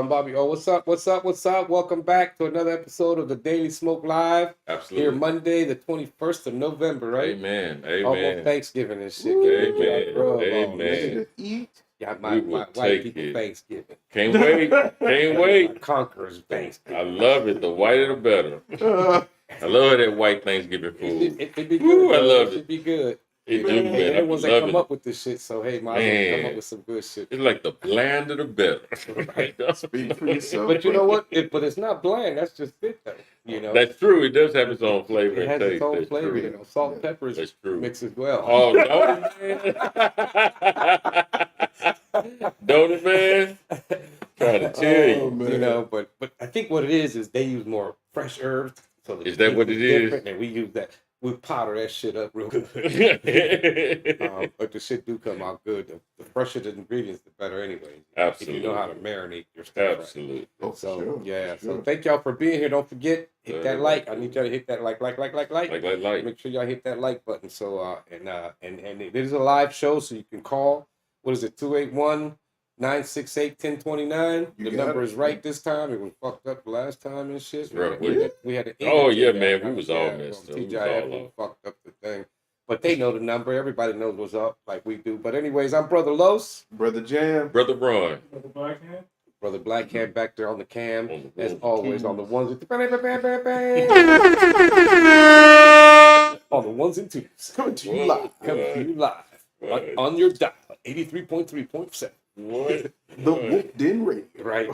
I'm Bobby. Oh, what's up? What's up? What's up? Welcome back to another episode of the Daily Smoke Live. Absolutely. Here Monday, the 21st of November, right? Amen. Almost Amen. Thanksgiving and shit. Amen. Amen. Eat. Yeah, We will my white take people it. Thanksgiving. Can't wait. Can't wait. Conquerors Thanksgiving. I love it. The whiter the better. I love that white Thanksgiving food. It'd be good. Woo, I love It it. should be good. It do, Hey, man. they're the ones that come it. up with this shit. So hey, might as well come up with some good shit. It's like the blander the better. Right. Speak for yourself. But you know what? But it's not bland. That's just it, though. You know. That's true. It does have its own flavor. It has and its taste. own That's flavor. true. You know, salt and pepper is That's true. mixed as well. Oh, don't it, man? Don't it, man? Trying to tell you. You know, but I think what it is they use more fresh herbs. So Is that what it is? And we use that. We powder that shit up real good. But the shit do come out good. The fresher the ingredients, the better anyway. Absolutely. If you know how to marinate your stuff. Absolutely. Right. Oh, So sure, yeah. sure. So thank y'all for being here. Don't forget, hit that like. I need y'all to hit that like. Like. Make sure y'all hit that like button. So and it is a live show, so you can call. What is it? 281-968-1029. The number is right this time. It was fucked up last time and shit. Right. We had an Oh, yeah, idiot man. that We was time. all Yeah, messed up. well, We was all TGIF off. fucked up the thing. But they know the number. Everybody knows what's up like we do. But anyways, I'm Brother Los. Brother Jam. Brother Ron. Brother Blackhand back there on the cam. On the As ones and always, on the ones and on the ones and twos. Coming to you live. Coming to you live on your dial, 83.3.7. What? The Whoop Den Radio. Right.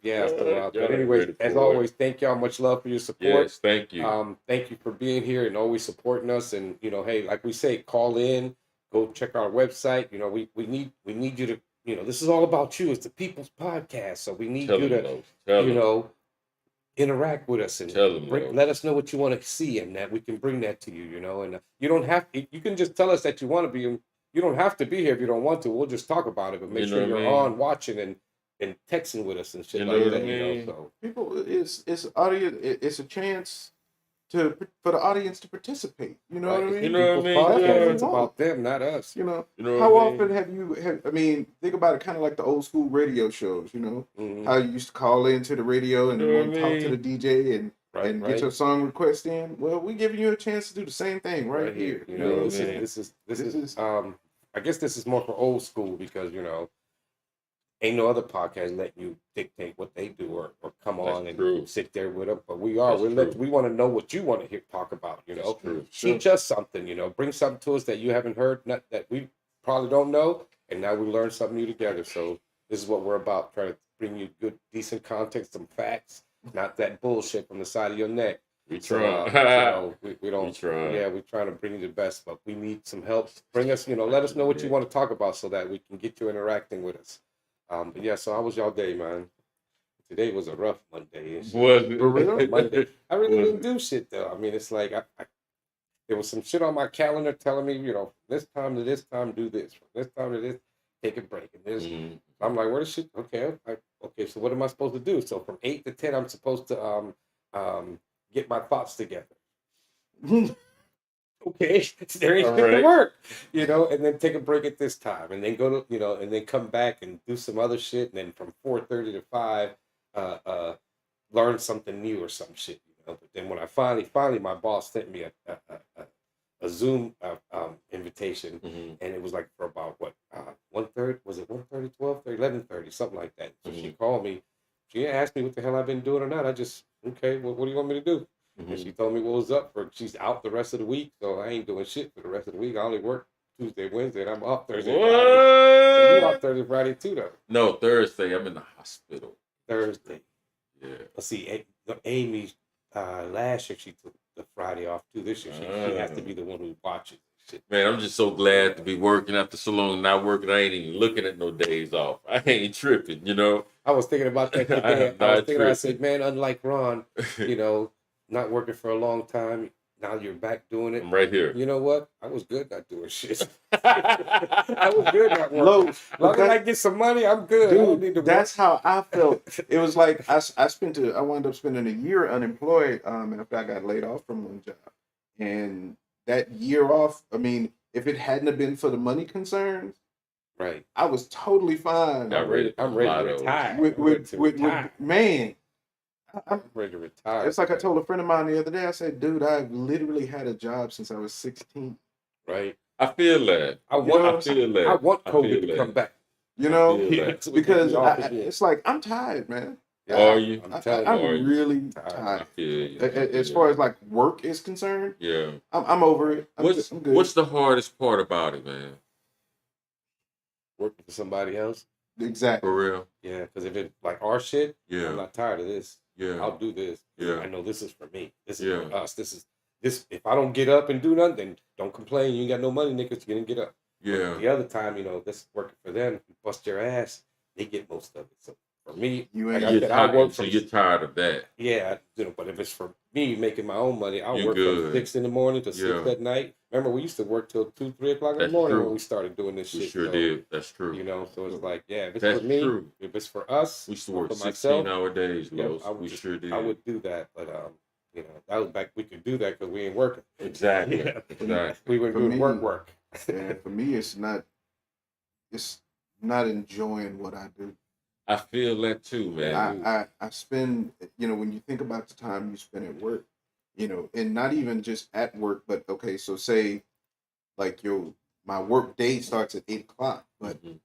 Yeah. So, but Y'all anyways, ready as for always, thank y'all. Much love for your support. Yes, thank you. Thank you for being here and always supporting us. And you know, hey, like we say, call in, go check our website. You know, we need you to. You know, this is all about you. It's the People's Podcast, so we need Tell you them to, those. Tell you them. know, interact with us and Tell them those. let us know what you want to see, and that we can bring that to you. You know, and you don't have. You can just tell us that you want to be. You don't have to be here if you don't want to. We'll just talk about it, but make You know sure what I you're mean? on watching and texting with us and shit You know like what I that. You know, mean? so. People, it's audience. It's a chance for the audience to participate. You know what I mean? You know what I People's mean? Podcast, Yeah. it's about them, not us. You know. You know How what I mean? often have you? I mean, think about it, kind of like the old school radio shows. You know, Mhm. how you used to call into the radio and You know what I talk to the mean? DJ and Right. get your song request in. Well, we giving you a chance to do the same thing right here. You You know know, what this I mean? is I guess this is more for old school because you know, ain't no other podcast letting you dictate what they do or come That's on and true. sit there with them. But we are. That's We want to know what you want to hear talk about. You know, That's true. teach us something. You know, bring something to us that you haven't heard, that we probably don't know, and now we learn something new together. So this is what we're about: trying to bring you good, decent context, some facts, not that bullshit from the side of your neck. We So, try. we don't. We try. Yeah, we're trying to bring you the best, but we need some help. Bring us, you know, let us know what you want to talk about so that we can get you interacting with us. But yeah, so how was y'all day, man? Today was a rough Monday. And shit. Was it? For real? Monday. I really Was didn't do shit though. I mean, it's like there was some shit on my calendar telling me, you know, this time to this time do this, from this time to this take a break, and this. Mhm. I'm like, where the shit? Okay, okay. So what am I supposed to do? So from 8 to 10, I'm supposed to get my thoughts together. Okay, there ain't All shit to right. work, you know, and then take a break at this time, and then go to, you know, and then come back and do some other shit, and then from 4:30 to 5, learn something new or some shit, you know. But then when I finally, my boss sent me a Zoom invitation, Mhm. and it was like for about what 1:30, was it 1:30, 12:30, 11:30, something like that. So she called me. She didn't ask me what the hell I've been doing or not. I just, okay, what do you want me to do? And Mhm. she told me what was up for. She's out the rest of the week, so I ain't doing shit for the rest of the week. I only work Tuesday, Wednesday, and I'm off Thursday, Friday. So you What? off Thursday, Friday too, though. No, Thursday. I'm in the hospital. Thursday. Yeah. Let's see, Amy, last year she took the Friday off too. This year she has to be the one who watches shit. Man, I'm just so glad to be working after so long. Not working. I ain't even looking at no days off. I ain't tripping, you know. I was thinking about that today. I'm I was not thinking, I tripping. said, man, unlike Ron, you know, not working for a long time. Now you're back doing it. I'm right here. You know what? I was good not doing shit. I was good not working. Low, As long as I get some money, I'm good. I don't need to dude, that's how I felt. It was like I wound up spending a year unemployed, and after I got laid off from one job, and that year off, I mean, if it hadn't have been for the money concerns, Right. I was totally fine Got ready for I'm ready to lottos. retire. with I'm ready to retire. man. I'm ready to retire. It's like I told a friend of mine the other day. I said, "Dude, I've literally had a job since I was 16." Right. I feel that. I You know what want I'm saying? feel that. I want I COVID feel to that. come back. You I know, feel that. So we can because be off again. it's like I'm tired, man. Yeah, Are you? I'm telling you. I'm Are you? really Tired. tired. I feel you. As far as like work is concerned, Yeah. I'm over it. I'm good. What's the hardest part about it, man? Working for somebody else. Exactly. For real? Yeah, because if it's like our shit, Yeah. I'm not tired of this. Yeah. I'll do this. Yeah. I know this is for me. This is Yeah. for us. This is this. If I don't get up and do nothing, then don't complain. You ain't got no money, niggas. You didn't get up. Yeah. But the other time, this is working for them. You bust your ass, they get most of it. So for me, You like ain't I You're said, I tired, work so from you're tired of that. yeah, but if it's for me making my own money, I'll You work from good. 6 in the morning to 6 Yeah. at night. Remember, we used to work till 2, 3 o'clock in the That's morning true. when we started doing this We shit. sure So, did. That's true. so it's like, yeah, if it's That's for me, true. if it's for us, We used to or work for myself, 16-hour days, yeah, Los. We sure did. I would do that. But that was back. We could do that because we ain't working. Exactly. Yeah. Exactly. We were For doing me, work. Yeah, for me, it's not enjoying what I do. I feel that too, man. I spend, when you think about the time you spend at work, and not even just at work, but okay, so say like my work day starts at 8 o'clock, but Mhm.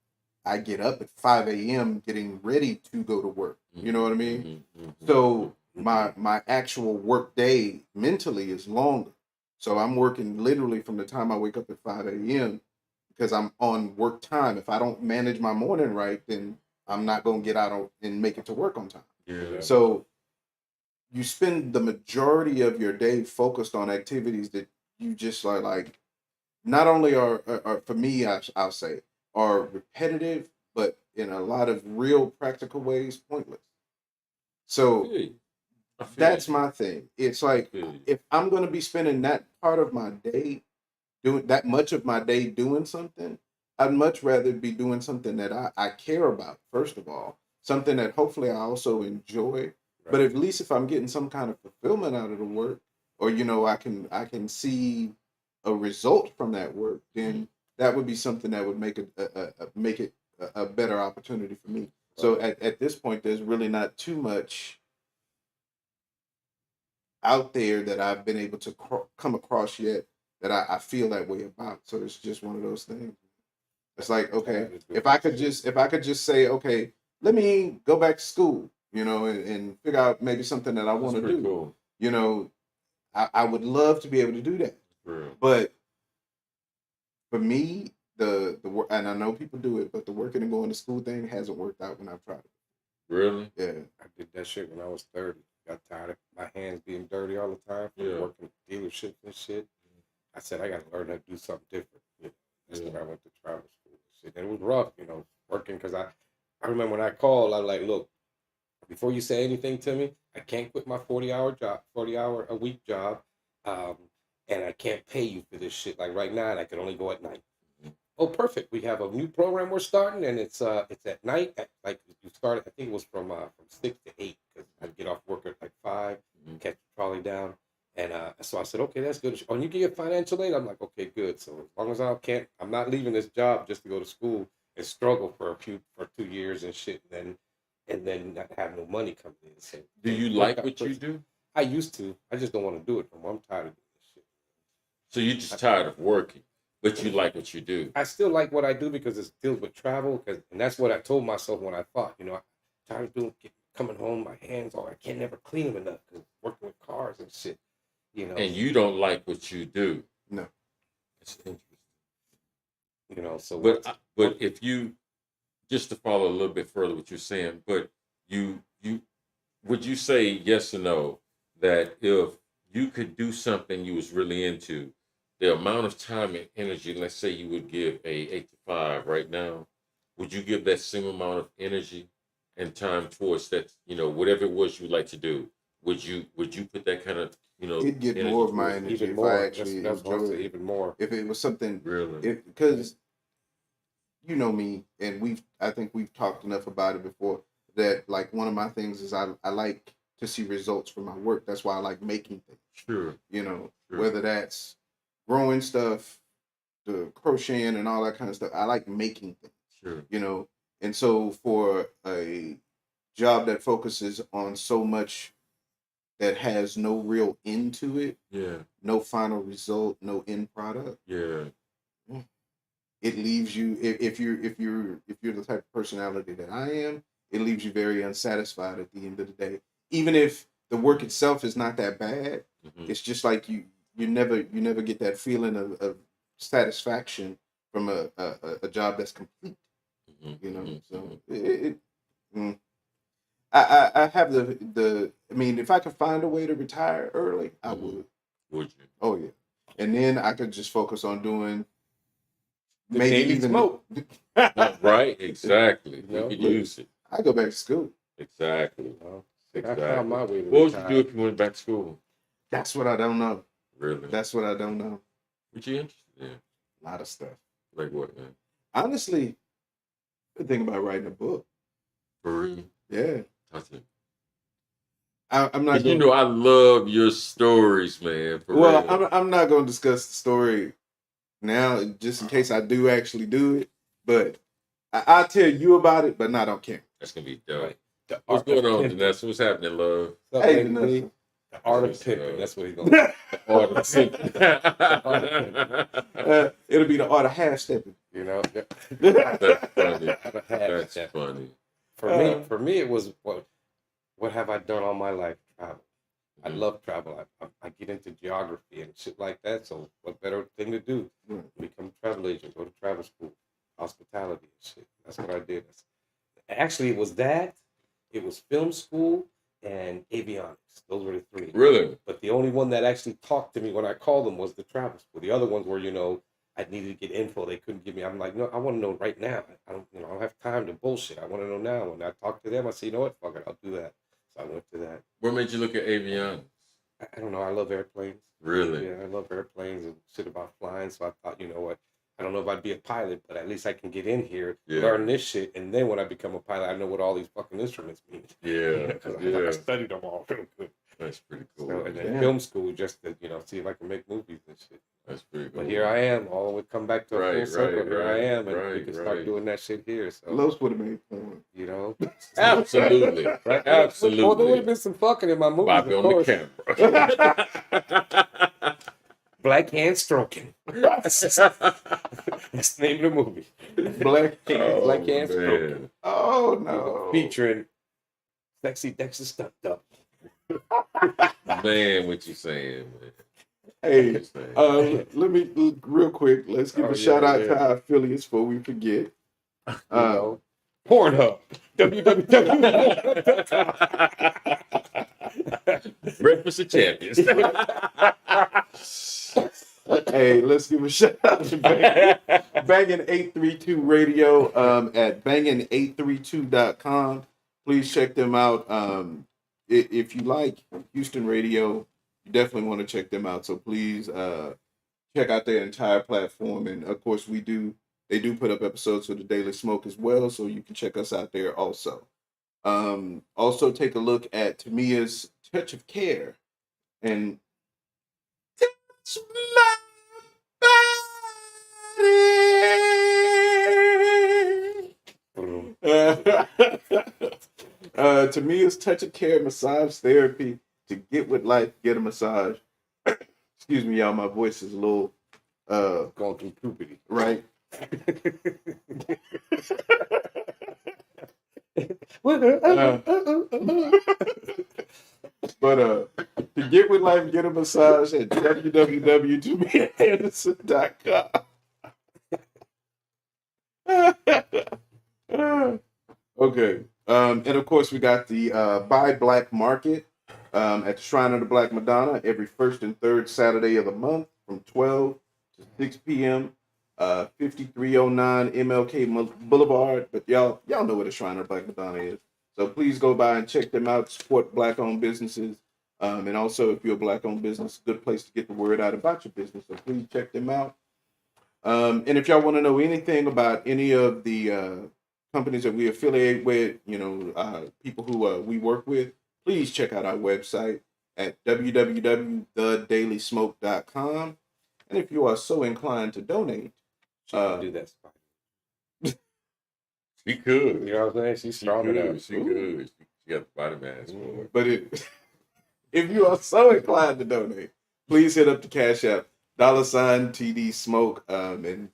I get up at 5 a.m. getting ready to go to work. You know what I mean? Mhm. So my actual work day mentally is longer. So I'm working literally from the time I wake up at 5 a.m. because I'm on work time. If I don't manage my morning right, then I'm not gonna get out and make it to work on time. Yeah. So you spend the majority of your day focused on activities that you just are like not only are for me, I'll say, are repetitive, but in a lot of real practical ways pointless. So I feel that's you. my thing. It's I like feel you. if I'm going to be spending that part of my day doing that much of my day doing something, I'd much rather be doing something that I care about, first of all, something that hopefully I also enjoy. But at least if I'm getting some kind of fulfillment out of the work, or I can see a result from that work, then that would be something that would make it a better opportunity for me. So at this point, there's really not too much out there that I've been able to come across yet that I feel that way about. So it's just one of those things. It's like, okay, if I could just say, okay, let me go back to school, and figure out maybe something that I That's want to pretty do. cool. I would love to be able to do that. For real. But for me, the work, and I know people do it, but the working and going to school thing hasn't worked out when I've tried it. Really? Yeah. I did that shit when I was 30. Got tired of my hands being dirty all the time from Yeah. working dealerships and shit. I said I got to learn how to do something different. That's when I went to travel school and shit. And it was rough, working because I remember when I called, I was like, look, before you say anything to me, I can't quit my 40-hour job, 40-hour a week job, um, and I can't pay you for this shit. Like right now, and I can only go at night. Oh, perfect. We have a new program we're starting, and it's at night. Like you started, I think it was from 6 to 8 because I get off work at like 5, catch the trolley down, and so I said, okay, that's good. Oh, and you can get financial aid. I'm like, okay, good. So as long as I'm not leaving this job just to go to school and struggle for 2 years and shit, and then not have no money coming in. So Do you it like worked out what you perfect. do? I used to. I just don't want to do it no more. I'm tired of doing this shit. So you're just tired of working, but you like what you do. I still like what I do because it deals with travel. And that's what I told myself when I thought, I'm tired of coming home, my hands I can't never clean them enough because working with cars and shit, And you don't like what you do. No. It's interesting. So But if you, just to follow a little bit further what you're saying, but you would you say yes or no that if you could do something you was really into, the amount of time and energy, let's say you would give a 8 to 5 right now, would you give that same amount of energy and time towards that, whatever it was you would like to do? Would you put that kind of, It'd get energy more of my towards it? energy even if I more. actually That's what I enjoyed say, it. even more. If it was something, Really? because you know me, and I think we've talked enough about it before that like one of my things is I like to see results from my work. That's why I like making things. Sure. Sure. Whether that's growing stuff, the crocheting and all that kind of stuff. I like making things. Sure. you know. And so for a job that focuses on so much that has no real end to it, Yeah. no final result, no end product, Yeah. it leaves you if you're the type of personality that I am, it leaves you very unsatisfied at the end of the day. Even if the work itself is not that bad, Hmm. it's just like you never get that feeling of satisfaction from a job that's complete, Hmm. you know. Hmm. So mm. I have the I mean, if I could find a way to retire early, I Hmm. would. Would you? Oh yeah. And then I could just focus on doing The maybe daily even smoke. Right. Exactly. You We know, could look, use it. I go back to school. Exactly. shit, I found Exactly. my way to What would you do retire. if you went back to school? That's what I don't know. Really? That's what I don't know. What you interested in? A lot of stuff. Like what, man? Honestly, I think about writing a book. For real? Yeah. That's it. I'm not Cause you going. know I love your stories, man. For Well, real. I'm not going to discuss the story now, just in case I do actually do it. But I'll tell you about it, but not on camera. That's gonna be dope. Right. The What's art going of on, pimping. Janessa? What's happening, love? What's up, Hey, Lady B? Vanessa. The art of Yes, pimping. That's what he's gonna. Art of pimping. It'll be the art of half stepping. You know. That's funny. Art of half That's step. funny. For me, it was what have I done all my life? Travel. I Mhm. love travel. I get into geography and shit like that. So what better thing to do? Right. Become a travel agent, go to travel school, hospitality and shit. That's what I did. Actually, it was that. It was film school and avionics. Those were the three. Really? But the only one that actually talked to me when I called them was the travel school. The other ones were, I needed to get info. They couldn't give me. I'm like, no, I want to know right now. I don't have time to bullshit. I want to know now. When I talk to them, I say, you know what, fuck it, I'll do that. So I went to that. What made you look at avionics? I don't know. I love airplanes. Really? Yeah, I love airplanes and shit about flying. So I thought, you know what? I don't know if I'd be a pilot, but at least I can get in here, Yeah. learn this shit, and then when I become a pilot, I know what all these fucking instruments mean. Yeah. Because I Yeah. studied them all real good. That's pretty cool. So, and then Yeah. film school just to, see if I can make movies and shit. That's pretty cool. But here I am, all the way come back to a full Right, circle. right, Here I right, am, and we right, can start right. doing that shit here. So, Los would have made porn. Absolutely. right? Well, there would Absolutely. have been some fucking in my movies, Bobby of on course. the camera. Black hand stroking. That's the name of the movie. Black Oh, Black hand stroking. man. Oh no. Featuring sexy Dexter stunt double. Man, what you saying, man? Hey, What you saying? let me real quick. Let's give Oh, a shout out yeah. to our affiliates before we forget. Pornhub. Breakfast of Champions. Hey, let's give a shout out to Bangin 832 Radio at bangin832.com. Please check them out. If you like Houston radio, you definitely want to check them out. So please check out their entire platform. And of course, they do put up episodes of the Daily Smoke as well. So you can check us out there also. Also take a look at Tamia's Touch of Care and touch my body. Tamia's Touch of Care massage therapy to get with life, get a massage. Excuse me, y'all. My voice is a little Going through puberty. right. But to get with life, get a massage at www.tomeanderson.com. Okay. And of course, we got the Buy Black Market at the Shrine of the Black Madonna every first and third Saturday of the month from 12 to 6 p.m. 5309 MLK Boulevard. But y'all know what the Shrine of the Black Madonna is. So please go by and check them out. Support Black-owned businesses. And also, if you're a Black-owned business, good place to get the word out about your business. So please check them out. And if y'all want to know anything about any of the companies that we affiliate with, people who we work with, please check out our website at www.thedailysmoke.com. And if you are so inclined to donate, She can do that. She could. You know what I'm saying? She's strong enough. She could. She got the body mass for it. But if you are so inclined to donate, please hit up the Cash App, $TD Smoke. And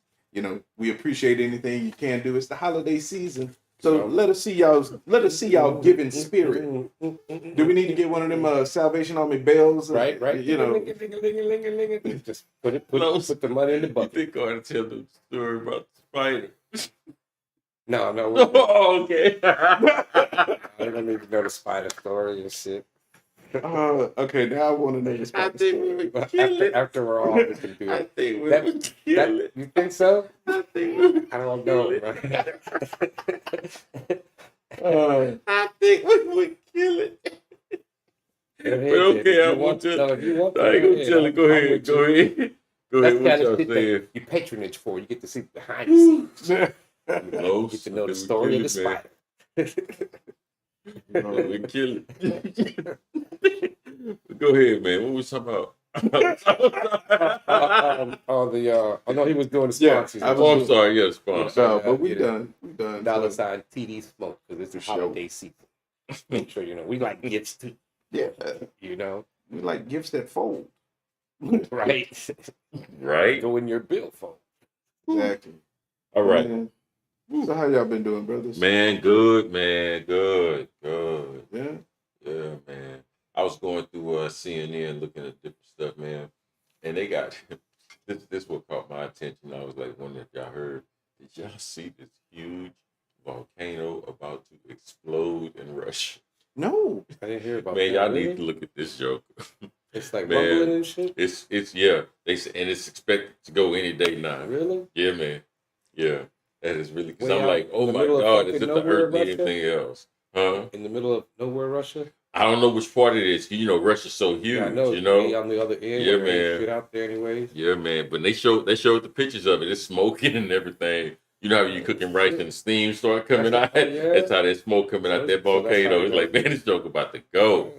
we appreciate anything you can do. It's the holiday season. So let us see y'all giving spirit. Do we need to get one of them Salvation Army bells? Right. Just put the money in the You bucket. think I ought to tell the story about the spider? No. Oh, okay. I don't need to know the spider story and shit. Okay, now I want to know the I spider think story. we would kill it. After we're off, we can do I it. think we would kill it. You think so? I think we would I don't kill know, it. man. I think we would kill it. But okay, I won't tell it. I ain't gonna tell it. Go ahead. That's What kind of y'all shit saying? that you patronage for. You get to see behind the scenes. You Close. get to know the We story of the kill it, spider. We kill it. Go ahead, man. What was talking about? No, he was doing the Yeah, sponsors. I'm sorry. Yeah, sponsor. No, but we done. $sign TD Smoke because it's the For sure. holiday season. Make sure we like gifts too. Yeah, We we like gifts that fold. right. Right. Go in your billfold. Exactly. All right. Man. So how y'all been doing, brothers? Man, good, man. Good. Yeah. Yeah, man. I was going through CNN looking at different stuff, man. And they got this what caught my attention. I was like wondering if y'all heard. Did y'all see this huge volcano about to explode in Russia? No. I didn't hear about Man, that. y'all Really? need to look at this joke. It's like Man. rumbling and shit. It's yeah. They say, and it's expected to go any day now. Really? Yeah, man. Yeah, that is really because Way I'm out like, oh in the my middle of God, is fucking it the nowhere, Earth need Russia? anything else? Huh? In the middle of nowhere, Russia. I don't know which part it is. You know, Russia's so huge. Yeah, I know. You know. Way on the other end. Yeah, where ain't man. shit out there, anyways. Yeah, man. But they showed the pictures of it. It's smoking and everything. You know how you cooking rice and the steam start coming out? Yeah. That's how that smoke coming out that So that's how volcano. it It's like, goes. man, this joke about to go.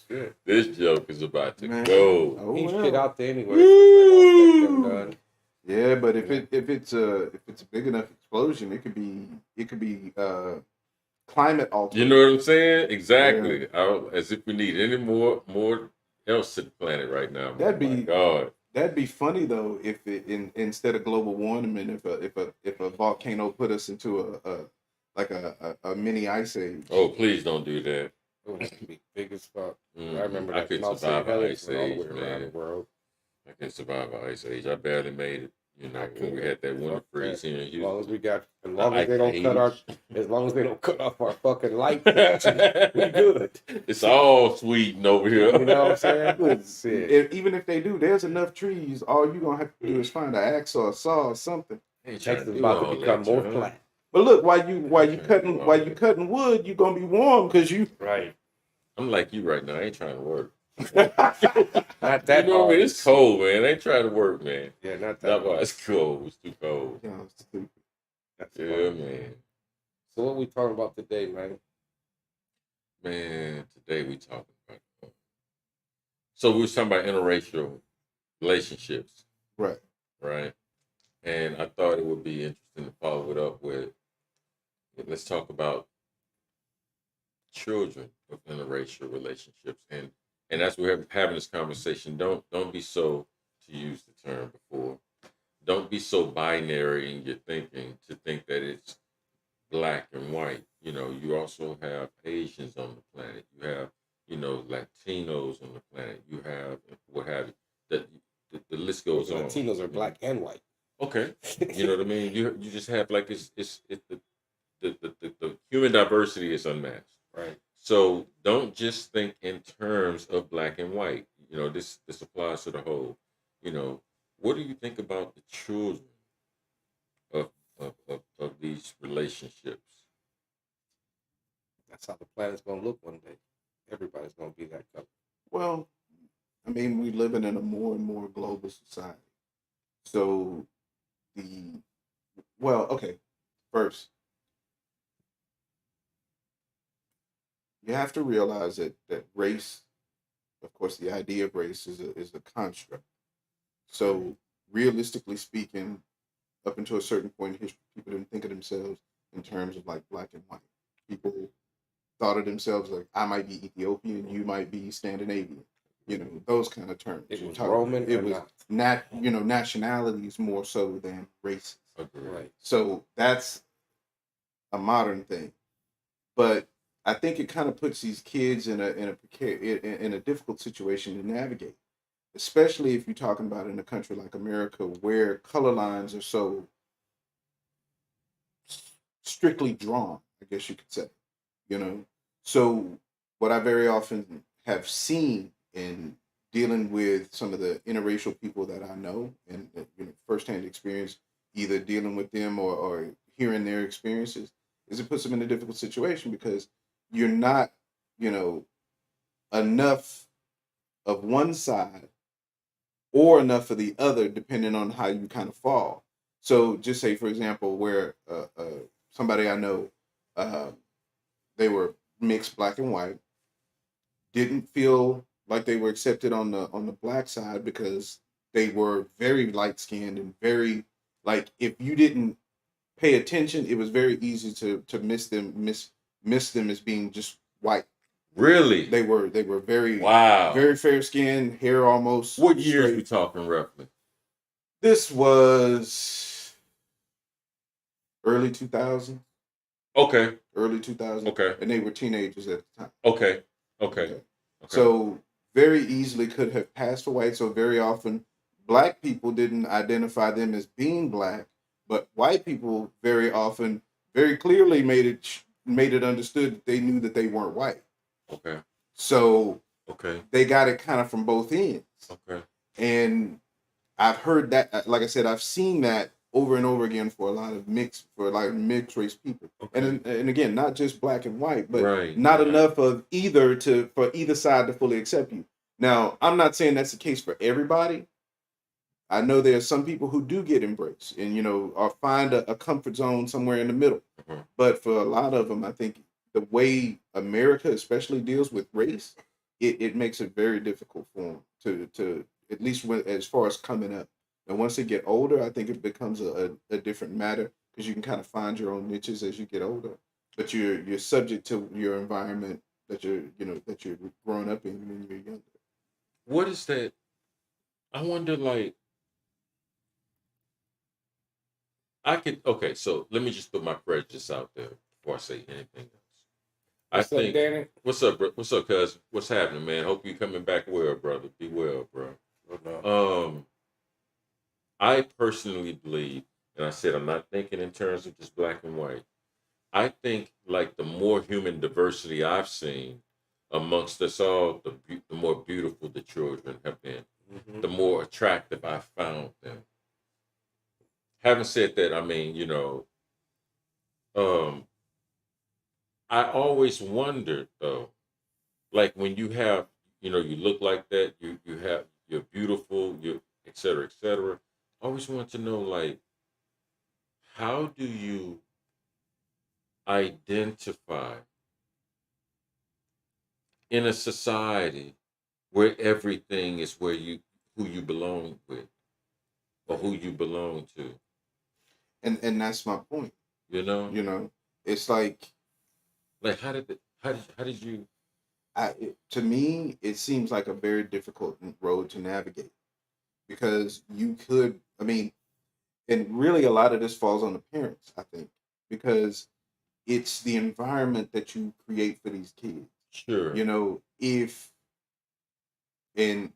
Shit. This joke is about to Man. go. Oh, Ain't well. shit out there anyway. So it's like, all done. Yeah, but if it's a big enough explosion, it could be climate altering. You know what I'm saying? Exactly. As if we need any more else to the planet right now. That'd Oh my be- God. That'd be funny though if instead of global warming, if a volcano put us into a mini ice age. Oh, please don't do that. Oh, that could be big as fuck. Mhm. I remember I that couldn't Mount survive St. an Helens ice went all the way age, around the man. world. I can't survive an ice age. I barely made it. You know, when we had that winter Fuck freeze that. here in As long as Houston. as long as they don't cut off our fucking light, we It's good. It's all sweet over here. You know what I'm saying? That's it. Even if they do, there's enough trees. All you gonna have to do is find an axe or a saw or something. Ain't trying Texas is do about all to become that, more John. flat. But look, while you cutting wood, you're gonna be warm because you. Right. I'm like you right now. I ain't trying to work. Not that You know what I hard. mean? It's cold, man. I ain't trying to work, man. Yeah, not that That's why hard. it's cold. It's too cold. Yeah, it's stupid. That's Yeah, fine. man. So what we talking about today, man? Man, today we talking about. So we was talking about interracial relationships, Right. right? And I thought it would be interesting to follow it up with. Let's talk about children of interracial relationships, and as we're having this conversation, don't be so, to use the term before, don't be so binary in your thinking to think that it's black and white. You know, you also have Asians on the planet. You have, Latinos on the planet. You have what have you. The list goes on. Latinos are black and white. Okay, you know what I mean. You just have like it's the human diversity is unmatched. Right. So don't just think in terms of black and white. You know, this applies to the whole. You know, what do you think about the children of these relationships? That's how the planet's gonna look one day. Everybody's gonna be that color. Well, I mean, we're living in a more and more global society. So okay, first, you have to realize that race, of course, the idea of race is a construct. So realistically speaking, up until a certain point in history, people didn't think of themselves in terms of like black and white. People thought of themselves like I might be Ethiopian, you might be Scandinavian. You know, those kind of terms. It You're was talking- Roman it or was not. nationalities more so than races. Agreed. Right. So that's a modern thing. But I think it kind of puts these kids in a difficult situation to navigate, especially if you're talking about in a country like America where color lines are so strictly drawn, I guess you could say, you know. So what I very often have seen in dealing with some of the interracial people that I know and firsthand experience, either dealing with them or hearing their experiences, is it puts them in a difficult situation because you're not, you know, enough of one side or enough of the other, depending on how you kind of fall. So just say, for example, where somebody I know, uh, they were mixed black and white, didn't feel like they were accepted on the black side because they were very light skinned and very like if you didn't pay attention, it was very easy to miss them as being just white. Really? They were very Wow. very fair skinned, hair almost What years straight. we talking roughly? This was early 2000, Okay. early 2000, Okay. and they were teenagers at the time. Okay. Okay. Okay. Okay. So very easily could have passed for white. So very often, black people didn't identify them as being black, but white people very often, very clearly made it understood that they knew that they weren't white. Okay. So Okay. they got it kind of from both ends. Okay. And I've heard that, like I said, I've seen that over and over again for a lot of mixed race people. Okay. And again, not just black and white, but Right, not right. enough of either for either side to fully accept you. Now, I'm not saying that's the case for everybody. I know there's some people who do get embraced and or find a comfort zone somewhere in the middle. Mhm. But for a lot of them, I think the way America especially deals with race, it makes it very difficult for them to at least as far as coming up. And once they get older, I think it becomes a different matter because you can kind of find your own niches as you get older. But you're subject to your environment that you're growing up in when you're younger. What is that? I wonder, like, okay, so let me just put my prejudice out there before I say anything else. What's I up, think, Danny? what's up, what's up, cuz? What's happening, man? Hope you coming back well, brother. Be well, bro. Oh, no. I personally believe, and I said I'm not thinking in terms of just black and white. I think like the more human diversity I've seen amongst us all, the more beautiful the children have been, Mhm. the more attractive I found them. Having said that, I mean, um, I always wondered though, like when you have, you look like that, you're beautiful, you et cetera, et cetera. I always want to know, like, how do you identify in a society where everything is who you belong with or who you belong to, And that's my point. you know? It's like Like how did you to me, it seems like a very difficult road to navigate because you could, I mean, and really a lot of this falls on the parents, I think, because it's the environment that you create for these kids. sure. If and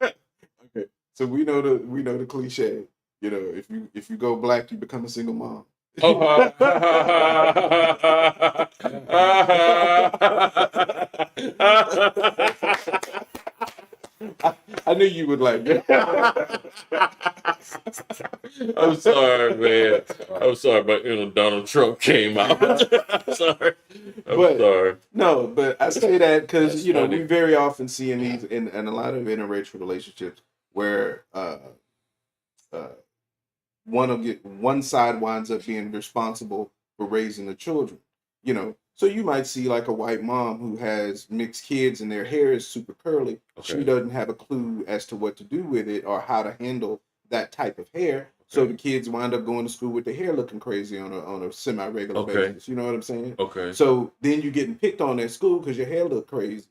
okay, so we know the cliche. If you go black, you become a single mom. Oh, I knew you would like that. I'm sorry, man. I'm sorry, but Donald Trump came out. I'm sorry. I'm sorry. No, but I say that because That's funny. we very often see in these in a lot of interracial relationships where uh, one side winds up being responsible for raising the children. So you might see like a white mom who has mixed kids and their hair is super curly. Okay. She doesn't have a clue as to what to do with it or how to handle that type of hair. So the kids wind up going to school with their hair looking crazy on a semi-regular Okay. basis. You know what I'm saying? Okay. So then you're getting picked on at school because your hair look crazy.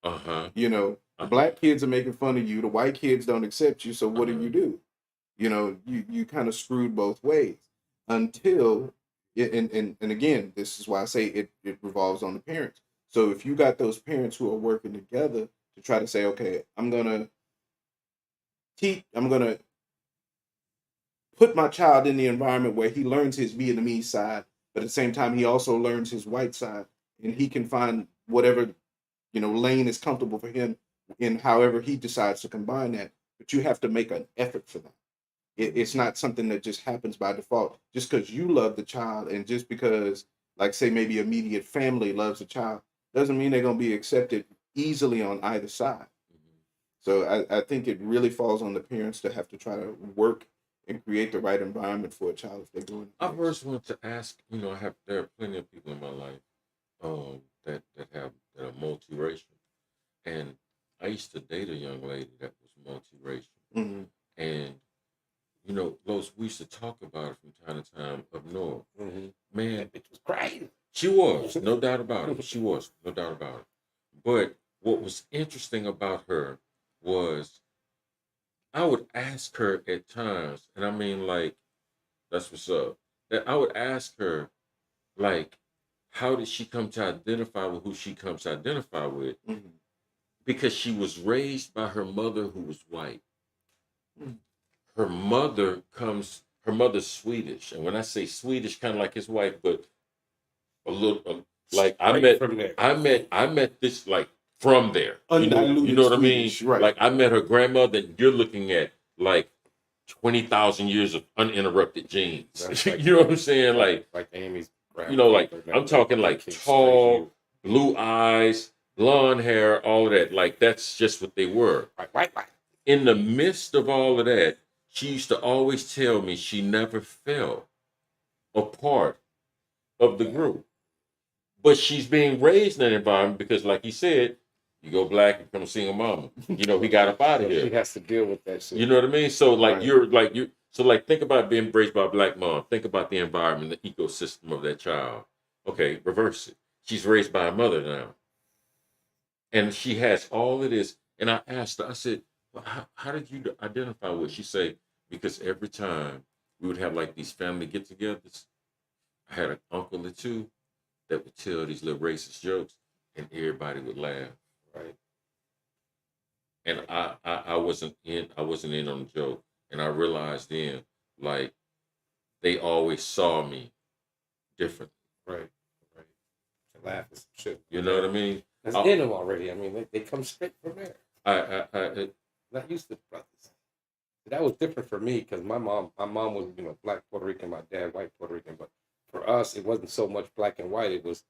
Uh-huh. You know, the Uh-huh. black kids are making fun of you. The white kids don't accept you. So what do Uh-huh. you do? You know, you kind of screwed both ways until, and again, this is why I say it revolves on the parents. So if you got those parents who are working together to try to say, okay, I'm gonna put my child in the environment where he learns his Vietnamese side, but at the same time he also learns his white side, and he can find whatever lane is comfortable for him in however he decides to combine that. But you have to make an effort for that. It's not something that just happens by default. Just because you love the child, and just because, like, say maybe immediate family loves the child, doesn't mean they're gonna be accepted easily on either side. So I think it really falls on the parents to have to try to work and create the right environment for a child if they're doing it. I first want to ask, there are plenty of people in my life that are multiracial. And I used to date a young lady that was multiracial. Mm-hmm. And Los, we used to talk about it from time to time up north. Mm-hmm. Man, It was crazy. she was, no doubt about it. She was, no doubt about it. But what was interesting about her was I would ask her at times, and I mean, like, that's what's up. That I would ask her, like, how did she come to identify with who she comes to identify with? Mm-hmm. Because she was raised by her mother who was white. Mm-hmm. Her mother's Swedish. And when I say Swedish, kind of like his wife, but a little, like I Straight met from there. I met this, like, from there. Undiluted You know what Swedish, I mean? right. Like, I met her grandmother, and you're looking at, like, 20,000 years of uninterrupted genes. Like, You know what I'm saying? Like Amy's like, I'm talking like tall, blue eyes, blonde hair, all of that. Like, that's just what they were. Right. In the midst of all of that, she used to always tell me she never felt a part of the group. But she's being raised in that environment because, like he said, you go black, you come single mama. He got up out of She here. has to deal with that shit. You know what I mean? So, like, Right. so, like, think about being raised by a black mom. Think about the environment, the ecosystem of that child. Okay, reverse it. She's raised by a mother now. And she has all of this. And I asked her, I said, well, how did you identify with? She said, because every time we would have, like, these family get-togethers, I had an uncle or two that would tell these little racist jokes, and everybody would laugh. Right. And I wasn't in on the joke. And I realized then, like, they always saw me different. Right. To laugh at some shit. You know what I mean? That's in them already. I mean, they come straight from there. I Not used to brothers. That was different for me because my mom was, black Puerto Rican, my dad white Puerto Rican, but for us it wasn't so much black and white. It was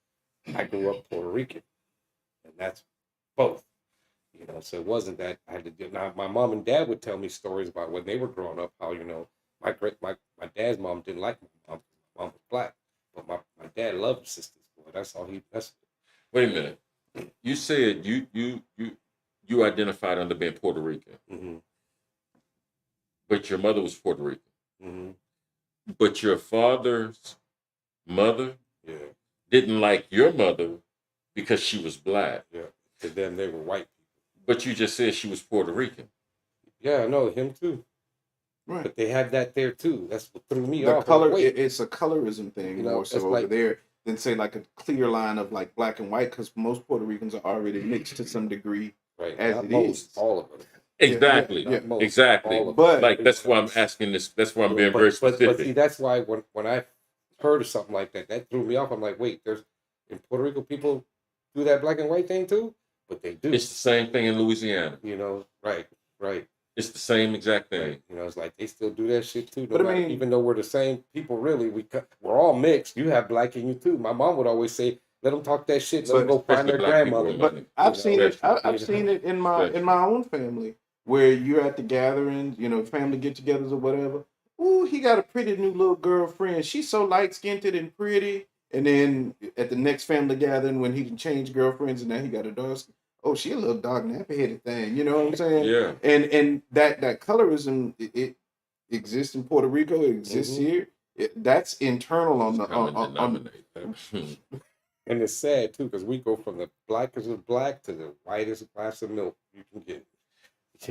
I grew up Puerto Rican, and that's both. So it wasn't that I had to do. Now my mom and dad would tell me stories about when they were growing up, how my dad's mom didn't like my mom. My mom was black, but my dad loved his sisters. Boy, that's all he. That's wait a minute. You said you identified under being Puerto Rican, mm-hmm. but your mother was Puerto Rican. Mm-hmm. But your father's mother, yeah, didn't like your mother because she was black. Yeah, to them they were white people. But you just said she was Puerto Rican. Yeah, I know him too. Right. But they had that there too. That's what threw me The off. color, it's a colorism thing more so over like, there than say like a clear line of like black and white, because most Puerto Ricans are already mixed to some degree. Right. As Not it most, is. all of them. Exactly. Yeah. Most, exactly. But like, that's why I'm asking this. That's why I'm being very specific. But see, that's why when I heard of something like that, that threw me off. I'm like, wait, there's in Puerto Rico people do that black and white thing too? But they do. It's the same thing in Louisiana. Right. It's the same exact thing. Right. It's like they still do that shit too. But I mean, even though we're the same people, really, we're all mixed. You have black in you too. My mom would always say, "Let them talk that shit. Let them go find their grandmother." But I've seen it. I've seen it in my own family where you're at the gatherings, family get-togethers or whatever. Ooh, he got a pretty new little girlfriend. She's so light-skinned and pretty. And then at the next family gathering, when he changed girlfriends and now he got a dark skin. Oh, she a little dark nappy-headed thing. You know what I'm saying? Yeah. And that colorism, exists in Puerto Rico, it exists Mhm. here. That's internal on It's the common on denominator. And it's sad too, because we go from the blackest of black to the whitest glass of milk you can get.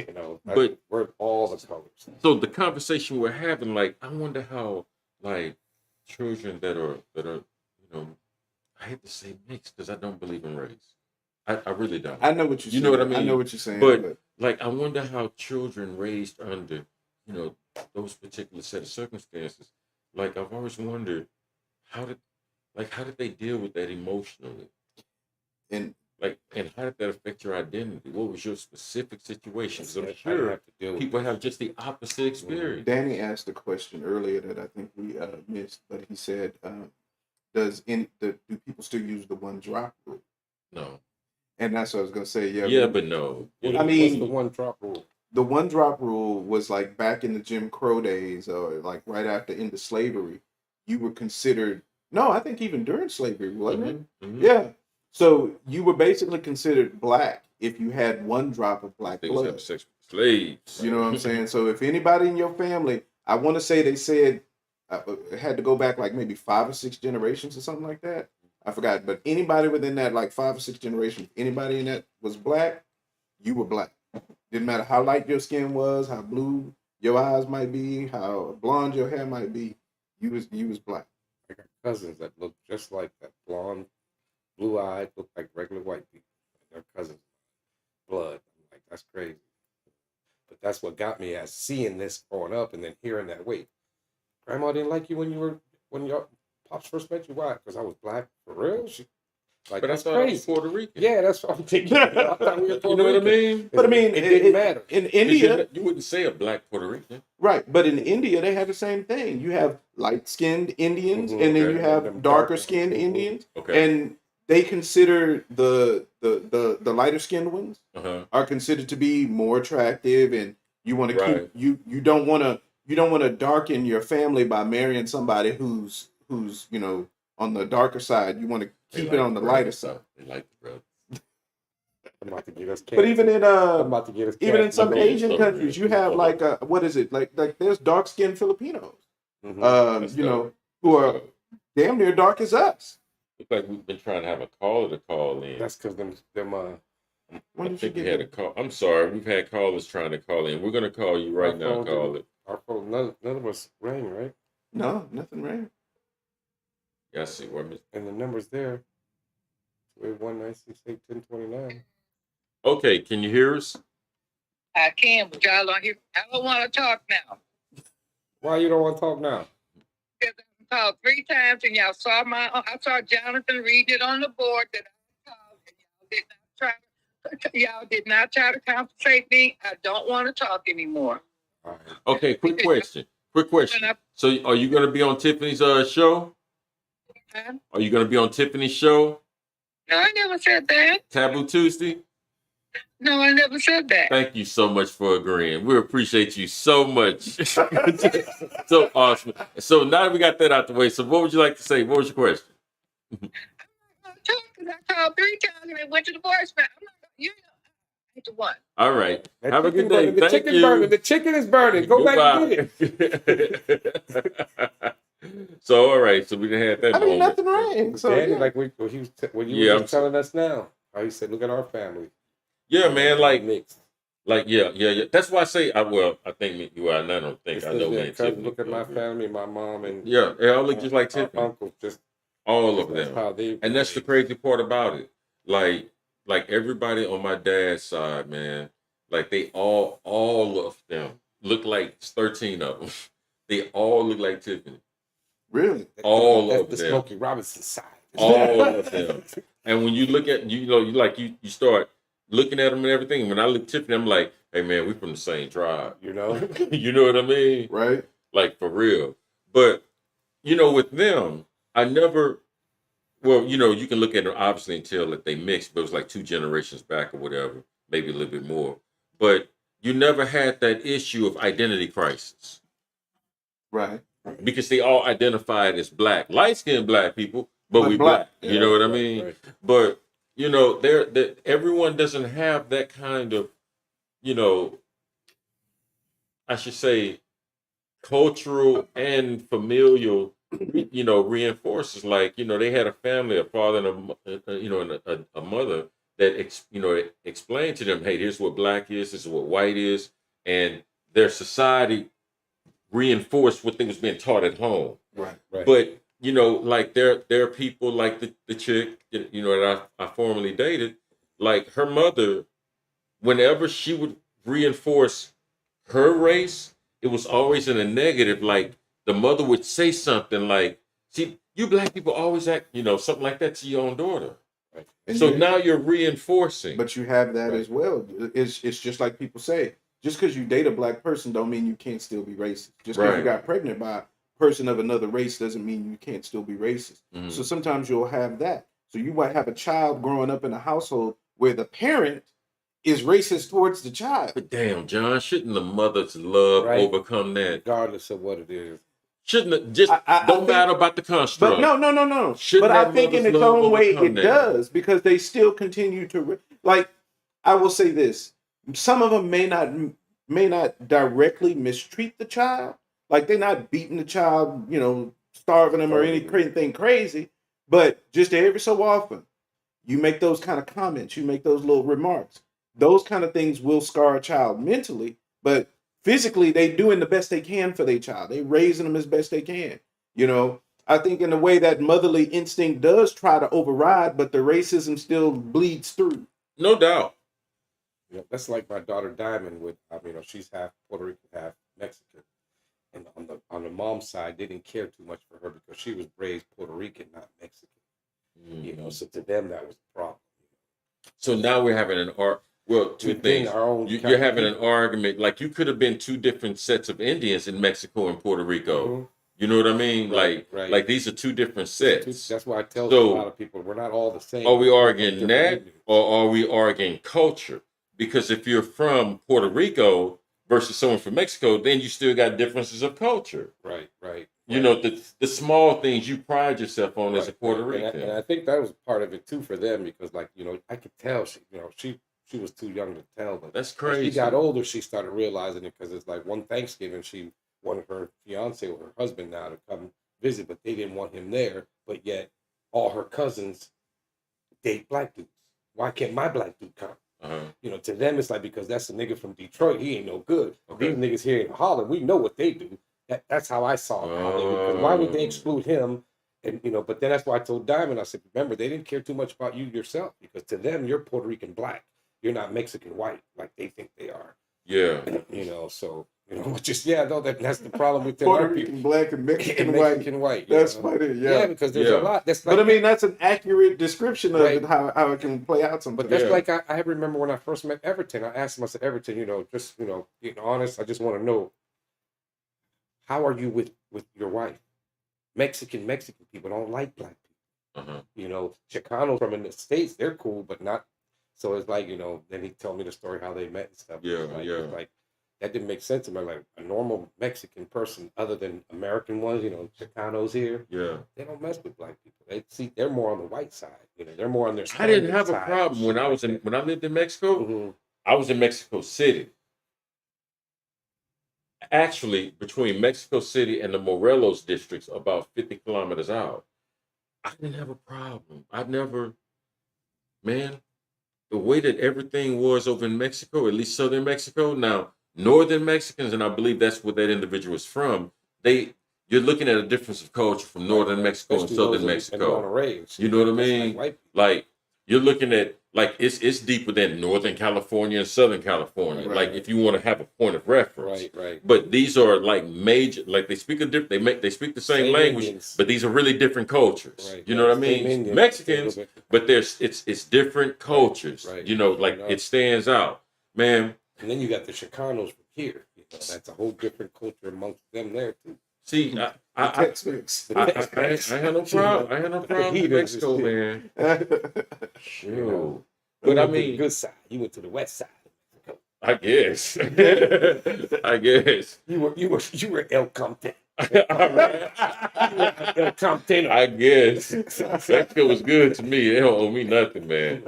You know, But we're all the colors. so the conversation we're having, like, I wonder how, like, children that are, I hate to say mixed because I don't believe in race. I really don't. I know what you're You know what I saying. I know mean? what you're saying, But but like, I wonder how children raised under, those particular set of circumstances. Like, I've always wondered how did, how did they deal with that emotionally? and Like, and how did that affect your identity? What was your specific situation? Because I'm I didn't sure have to deal with people this. have just the opposite experience. Danny asked a question earlier that I think we missed, but he said, do people still use the one drop rule? No. And that's what I was gonna say. Yeah, Yeah, but no. What, I what's the mean, one drop rule? the one drop rule was like back in the Jim Crow days, or like right after into slavery, you were considered. No, I think even during slavery, wasn't it? Mm-hmm. Yeah. So you were basically considered black if you had one drop of black They was having blood. sex with slaves. You know what I'm saying? So if anybody in your family, I want to say they said it had to go back like maybe 5 or 6 generations or something like that. I forgot, but anybody within that like 5 or 6 generations, anybody in that was black, you were black. Didn't matter how light your skin was, how blue your eyes might be, how blonde your hair might be, you was black. I got cousins that look just like that, blonde, blue eyed, look like regular white people. They're cousins, blood. I'm like, that's crazy. But that's what got me as seeing this growing up and then hearing that. Wait, grandma didn't like you when your pops first met you. Why? Because I was black for real. Like, But I that's thought I was crazy. Puerto Rican. Yeah, that's what I'm thinking. I thought we were You Puerto know what I Rican. mean? But I mean, it didn't matter. in 'Cause India, you wouldn't say a black Puerto Rican. right? But in India, they have the same thing. You have light-skinned Indians, Mhm. and then Okay. you And have them dark darker-skinned ones. Mhm. Indians, Okay. and they consider the lighter-skinned ones Uh-huh. are considered to be more attractive, and you want to keep Right. you don't want to darken your family by marrying somebody who's on the darker side. You want to They keep it like on the the lighter brothers, side. though. They like the brothers. I'm about to get us But even canceled. in I'm about to get us even in canceled. some Okay, Asian so countries, you real. have like what is it like there's dark skinned Filipinos, That's you know, dope. who That's are dope. damn near dark as us. Looks like we've been trying to have a caller to call in. That's because them When I did you think we get had a them? call. I'm sorry. We've had callers trying to call in. We're going to call you our right now, phone caller. didn't our phone none of us rang, right? No, nothing, right? Yeah, I see. And the number's there. 281-968-1029. Okay, can you hear us? I can, but y'all don't hear. I don't want to talk now. Why you don't want to talk now? Because I called 3 times and y'all saw I saw Jonathan read it on the board that I called and y'all did not try to compensate me. I don't want to talk anymore. All right. Okay, quick question. So are you going to be on Tiffany's show? Huh? Are you going to be on Tiffany's show? No, I never said that. Taboo Tuesday? No, I never said that. Thank you so much for agreeing. We appreciate you so much. So awesome. So now that we got that out the way, so what would you like to say? What was your question? I'm not going to talk because I called 3 times and it went to the voicemail. I'm not going to, hit the one. All right. That Have a chicken good day. burning. The Thank chicken you. burning. The chicken is burning. Go back and get it. So all right. So we done had that I mean, moment. nothing rang. So Danny, yeah. like when you Yeah, were just telling us now. How you said, look at our family. Yeah, man. Like mixed. Yeah. That's why I say I think you are, and I don't think It I says know that, me and cousin, Tiffany. look at my family, my mom and Yeah, they all look just like our Tiffany. uncle. Just All of that's them. how they And that's the crazy part about it. Like everybody on my dad's side, man, like they all of them look like 13 of them. They all look like Tiffany. Really? All that's of the them. Smokey Robinson side. All of them. And when you look at you start looking at them and everything. When I look at Tiffany, I'm like, hey man, we from the same tribe. You know? You know what I mean? Right? Like for real. But with them, I never. Well, you can look at them obviously and tell that they mixed, but it was like 2 generations back or whatever, maybe a little bit more. But you never had that issue of identity crisis Right. because they all identified as black, light-skinned black people, but we black. Yeah. You know what I Right, mean? right. But everyone doesn't have that kind of, I should say, cultural and familial, reinforcers. Like, they had a family, a father and a mother that explained to them, hey, here's what black is, this is what white is, and their society reinforced what they was being taught at home. Right. But like there are people like the chick that I formerly dated, like her mother, whenever she would reinforce her race, it was always in a negative. Like the mother would say something like, "See, you black people always act, something like that to your own daughter." Right. So now you're reinforcing. But you have that Right. as well. It's just like people say, just because you date a black person don't mean you can't still be racist. Just because you Right. got pregnant by a person of another race doesn't mean you can't still be racist. Mhm. So sometimes you'll have that. So you might have a child growing up in a household where the parent is racist towards the child. But damn, John, shouldn't the mother's love Right. overcome that? regardless of what it is. Shouldn't it just I don't think- matter about the construct? But no. Shouldn't But I that think in mother's its love own way overcome it that? does, because they still continue to like. I will say this: some of them may not directly mistreat the child, like they're not beating the child, starving them or anything crazy. But just every so often, you make those kind of comments, you make those little remarks. Those kind of things will scar a child mentally, but physically they doing the best they can for their child. They raising them as best they can. I think in a way that motherly instinct does try to override, but the racism still bleeds through. No doubt. That's like my daughter Diamond with, she's half Puerto Rican, half Mexican. And on the mom's side, they didn't care too much for her because she was raised Puerto Rican, not Mexican. So to them that was a problem. So now we're having two Within things. our own You're having an argument, like you could have been two different sets of Indians in Mexico and Puerto Rico. Mhm. You know what I mean? Right. Like these are two different sets. That's why I tell So, a lot of people we're not all the same. Are we We're arguing different that, Indians. or are we arguing culture? Because if you're from Puerto Rico versus someone from Mexico, then you still got differences of culture. Right. The small things you pride yourself on as a Puerto Right. Rican. And I think that was part of it too for them because, I could tell she was too young to tell, but That's as crazy. she got older, she started realizing it because it's like one Thanksgiving she wanted her fiance or her husband now to come visit, but they didn't want him there. But yet, all her cousins date black dudes. Why can't my black dude come? To them, it's like because that's a nigga from Detroit, he ain't no good. Okay. These niggas here in Holland, we know what they do. That's how I saw it. Because why would they exclude him? And but then that's why I told Diamond, I said, remember, they didn't care too much about you yourself because to them, you're Puerto Rican black. You're not Mexican white like they think they are. Yeah. That's the problem with Puerto our Rican people. black and Mexican And white. Mexican white. That's funny, yeah. Because there's Yeah. a lot. That's But like, I mean, that's an accurate description of Right. it, how it can play out sometimes. but that's Yeah. like I remember when I first met Everton. I asked him, I said, Everton, just being honest, I just want to know, how are you with your wife? Mexican people don't like black people. Chicanos from in the States, they're cool, but not. So it's like, then he told me the story how they met and stuff. Yeah, It's like that didn't make sense to me. Like a normal Mexican person, other than American ones, Chicanos here, Yeah. they don't mess with black people. They're more on the white side. They're more on their. I didn't Spanish have a side, problem when shit I was like when I lived in Mexico. that. Mhm. I was in Mexico City. Actually, between Mexico City and the Morelos districts, about 50 kilometers out. I didn't have a problem. Man, the way that everything was over in Mexico, at least southern Mexico. Now, northern Mexicans, and I believe that's where that individual is from, you're looking at a difference of culture from northern Right, Mexico and especially southern those that Mexico. on a range. You know what I That's mean? like white people. Like you're looking at it's deeper than Northern California and Southern California. Right. Like if you want to have a point of reference. Right. But these are like major, like they speak they speak the same language, Indians. but these are really different cultures. Right, You know what I Same mean? Indians, Mexicans, a little bit. but it's different cultures. right. Like I know. it stands out. Man, And then you got the Chicanos from here. That's a whole different culture amongst them there too. see, I Tex-Mex. had no problem. I had no problem with Heathens Mexico, is- man. Shoot. But You I went to the mean, good side. You went to the west side. I guess. I guess. You were El Compton. All right. El Compton. I guess. Mexico was good to me. They don't owe me nothing, man.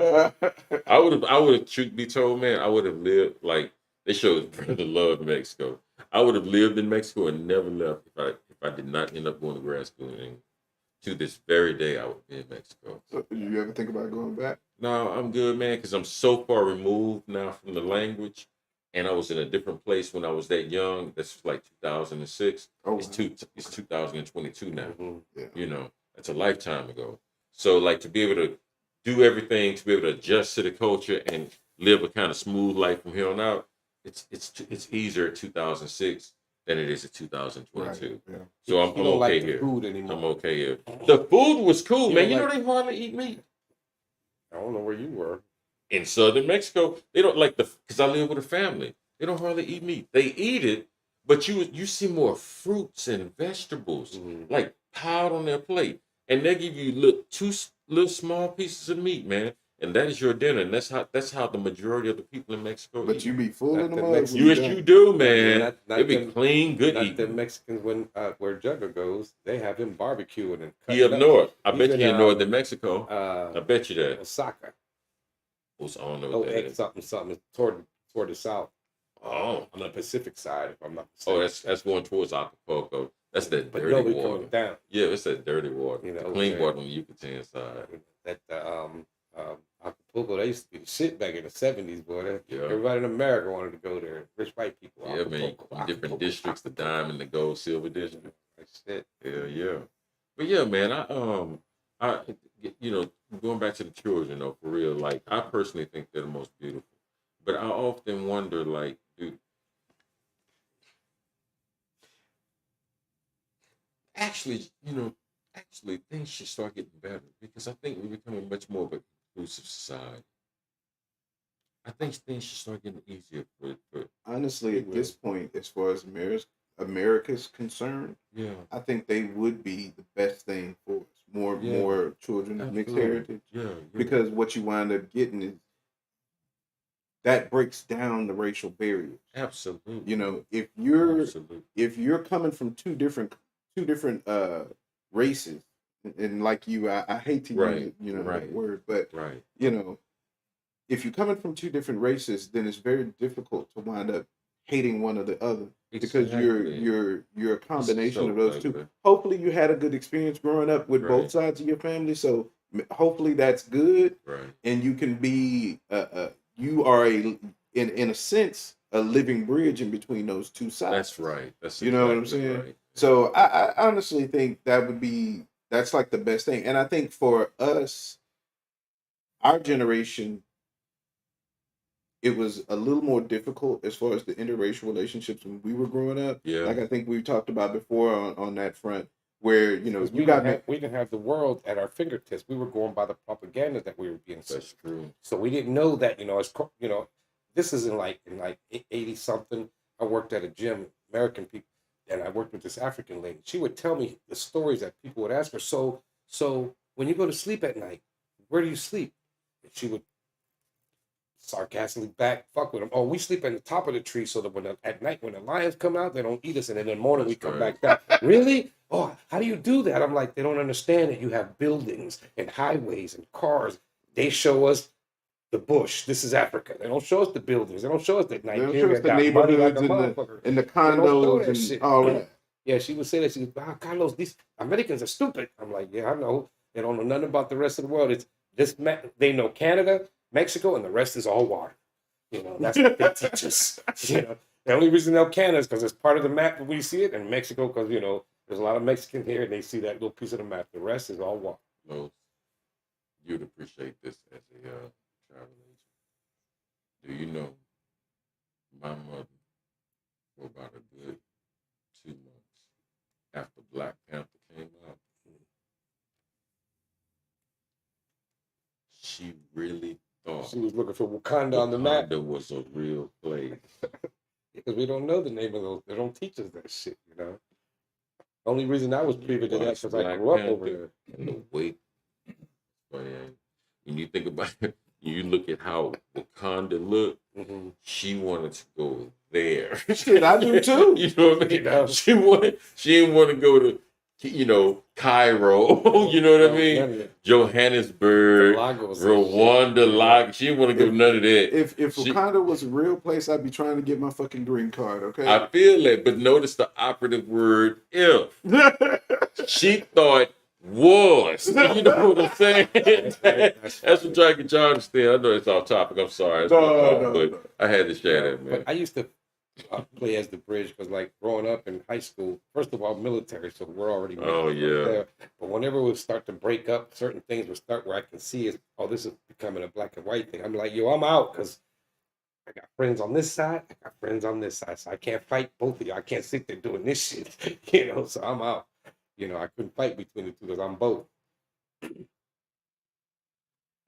I would have, truth be told, man, I would have lived like they showed the love in Mexico. I would have lived in Mexico and never left if I did not end up going to grad school in England. To this very day, I would be in Mexico. So, did you ever think about going back? No, I'm good, man, because I'm so far removed now from the language, and I was in a different place when I was that young. This was like 2006. Oh, It's 2022 now. Mhm. yeah. You know, that's a lifetime ago. So, like, to be able to do everything, to be able to adjust to the culture and live a kind of smooth life from here on out, it's easier at 2006 than it is at 2022. Right. Yeah. So I'm You don't okay like the here. food anymore. I'm okay here. The food was cool, You man. don't You know like- they hardly eat meat I don't know where you were. in southern Mexico. They don't like because I live with a family. They don't hardly eat meat. They eat it, but you see more fruits and vegetables Mhm. like piled on their plate, and they give you two little small pieces of meat, man, and that is your dinner. And that's how the majority of the people in Mexico But eat. you be full Not in the the mud. Mexican- when Yes, done. you do, man. Yeah, not They be them- clean, good Not the eating. Mexicans when where Jugger goes, they have him barbecuing and He up cutting north. I He's bet in, you in northern Mexico. I Uh, bet you that. Osaka. I don't know Oh, what that X is. something toward the south Oh, on the Pacific side, if I'm not mistaken. oh, that's going towards Acapulco. That's that but dirty nobody water. coming down. Yeah, it's that dirty water. You The know, clean yeah. water on the Yucatan side. That Acapulco, they used to be shit back in the '70s, boy. Yeah. Everybody in America wanted to go there. Rich white people. Yeah, man. Acapulco, From different Acapulco, districts, the Acapulco. diamond, the gold, silver district. That's it. Yeah. But yeah, man, I going back to the children though, for real, like I personally think they're the most beautiful. But I often wonder, like, dude, actually things should start getting better because I think we're becoming much more of an inclusive society. I think things should start getting easier for Honestly, at It this point, as far as America's concerned, yeah. I think they would be the best thing for us. More children of mixed Absolutely. heritage. Yeah. Because what you wind up getting is that breaks down the racial barriers. absolutely. You know, if you're Absolutely. coming from two different races, and like you, I hate to Right, use it, you know, right. that word, but Right. you know, if you're coming from two different races, then it's very difficult to wind up hating one or the other because Exactly. you're a combination so of those two. ugly. Hopefully, you had a good experience growing up with Right. both sides of your family, so hopefully that's good, Right. and you can be you are in a sense a living bridge in between those two sides. That's right. That's You know what I'm exactly saying? right. So I honestly think that's like the best thing. And I think for us, our generation, it was a little more difficult as far as the interracial relationships when we were growing up. Yeah. Like I think we've talked about before on that front, where you know 'Cause you we got we didn't have the world at our fingertips. We were going by the propaganda that we were being sold. That's true. So we didn't know that, this is in 80 something. I worked at a gym, American people, and I worked with this African lady. She would tell me the stories that people would ask her. So when you go to sleep at night, where do you sleep? And she would sarcastically fuck with them. Oh, we sleep at the top of the tree so that at night when the lions come out, they don't eat us, and in the morning we That's come right. back down. Really? Oh, how do you do that? I'm like, they don't understand that you have buildings and highways and cars. They show us the bush. This is Africa. They don't show us the buildings. They don't show us that they don't Nigeria show us the got money like neighborhoods a and motherfucker. the They don't show condos that and shit. all of that. Yeah, she would say that. She goes, "Wow, Carlos, these Americans are stupid." I'm like, yeah, I know. They don't know nothing about the rest of the world. It's they know Canada, Mexico, and the rest is all water. That's what they teach us. The only reason they know Canada is because it's part of the map that we see it, and Mexico because there's a lot of Mexicans here and they see that little piece of the map. The rest is all water. Well, you'd appreciate this as a travel agent. Do you know my mother, for about a good 2 months after Black Panther came out, she really thought She was looking for Wakanda on the map Wakanda was a real place. because we don't know the name of those. They don't teach us that shit. Only reason I was privy to that Watch because I Black grew up over Panther there. and the weight. Man, when you think about it, you look at how Wakanda looked, Mm-hmm. she wanted to go there. Shit, I do too. You know what I mean? She didn't want to go to Cairo. You know what I No, mean? none of it. Johannesburg, The Lagos and Rwanda, shit. Lagos. She didn't want to go to none of that. If She, Wakanda was a real place, I'd be trying to get my fucking green card. Okay. I feel that, but notice the operative word if. She thought was. You know what I'm saying? That's what I'm trying to get y'all to understand. I know it's off topic. I'm sorry. It's my fault, but I had to share that, man. But I used to play as the bridge because, like, growing up in high school, first of all, military, so we're already Oh, yeah. there. But whenever we start to break up, certain things will start where I can see is, oh, this is becoming a black and white thing. I'm like, yo, I'm out because I got friends on this side, I got friends on this side, so I can't fight both of you. I can't sit there doing this shit, so I'm out. I couldn't fight between the two because I'm both.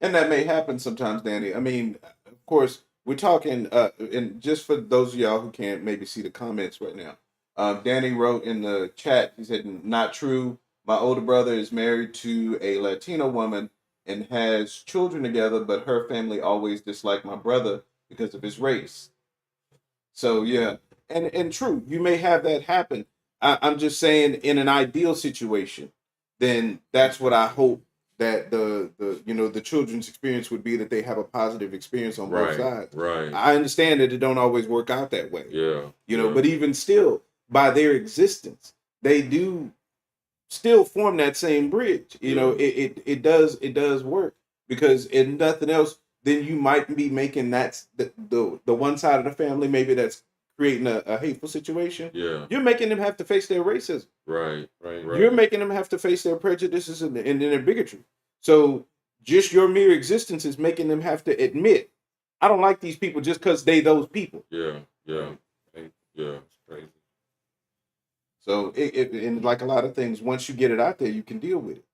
And that may happen sometimes, Danny. I mean, of course, we're talking, and just for those of y'all who can't maybe see the comments right now, Danny wrote in the chat, he said, not true. My older brother is married to a Latino woman and has children together, but her family always disliked my brother because of his race. So, yeah. And true, you may have that happen. I'm just saying, in an ideal situation, then that's what I hope that the children's experience would be, that they have a positive experience on both sides. Right. I understand that it don't always work out that way. Yeah. But even still, by their existence, they do still form that same bridge. It does work, because if nothing else, then you might be making that the one side of the family maybe that's creating a hateful situation. Yeah. You're making them have to face their racism. Right. You're making them have to face their prejudices and their bigotry. So just your mere existence is making them have to admit, I don't like these people just because they those people. Yeah. It's crazy. So and like a lot of things, once you get it out there, you can deal with it.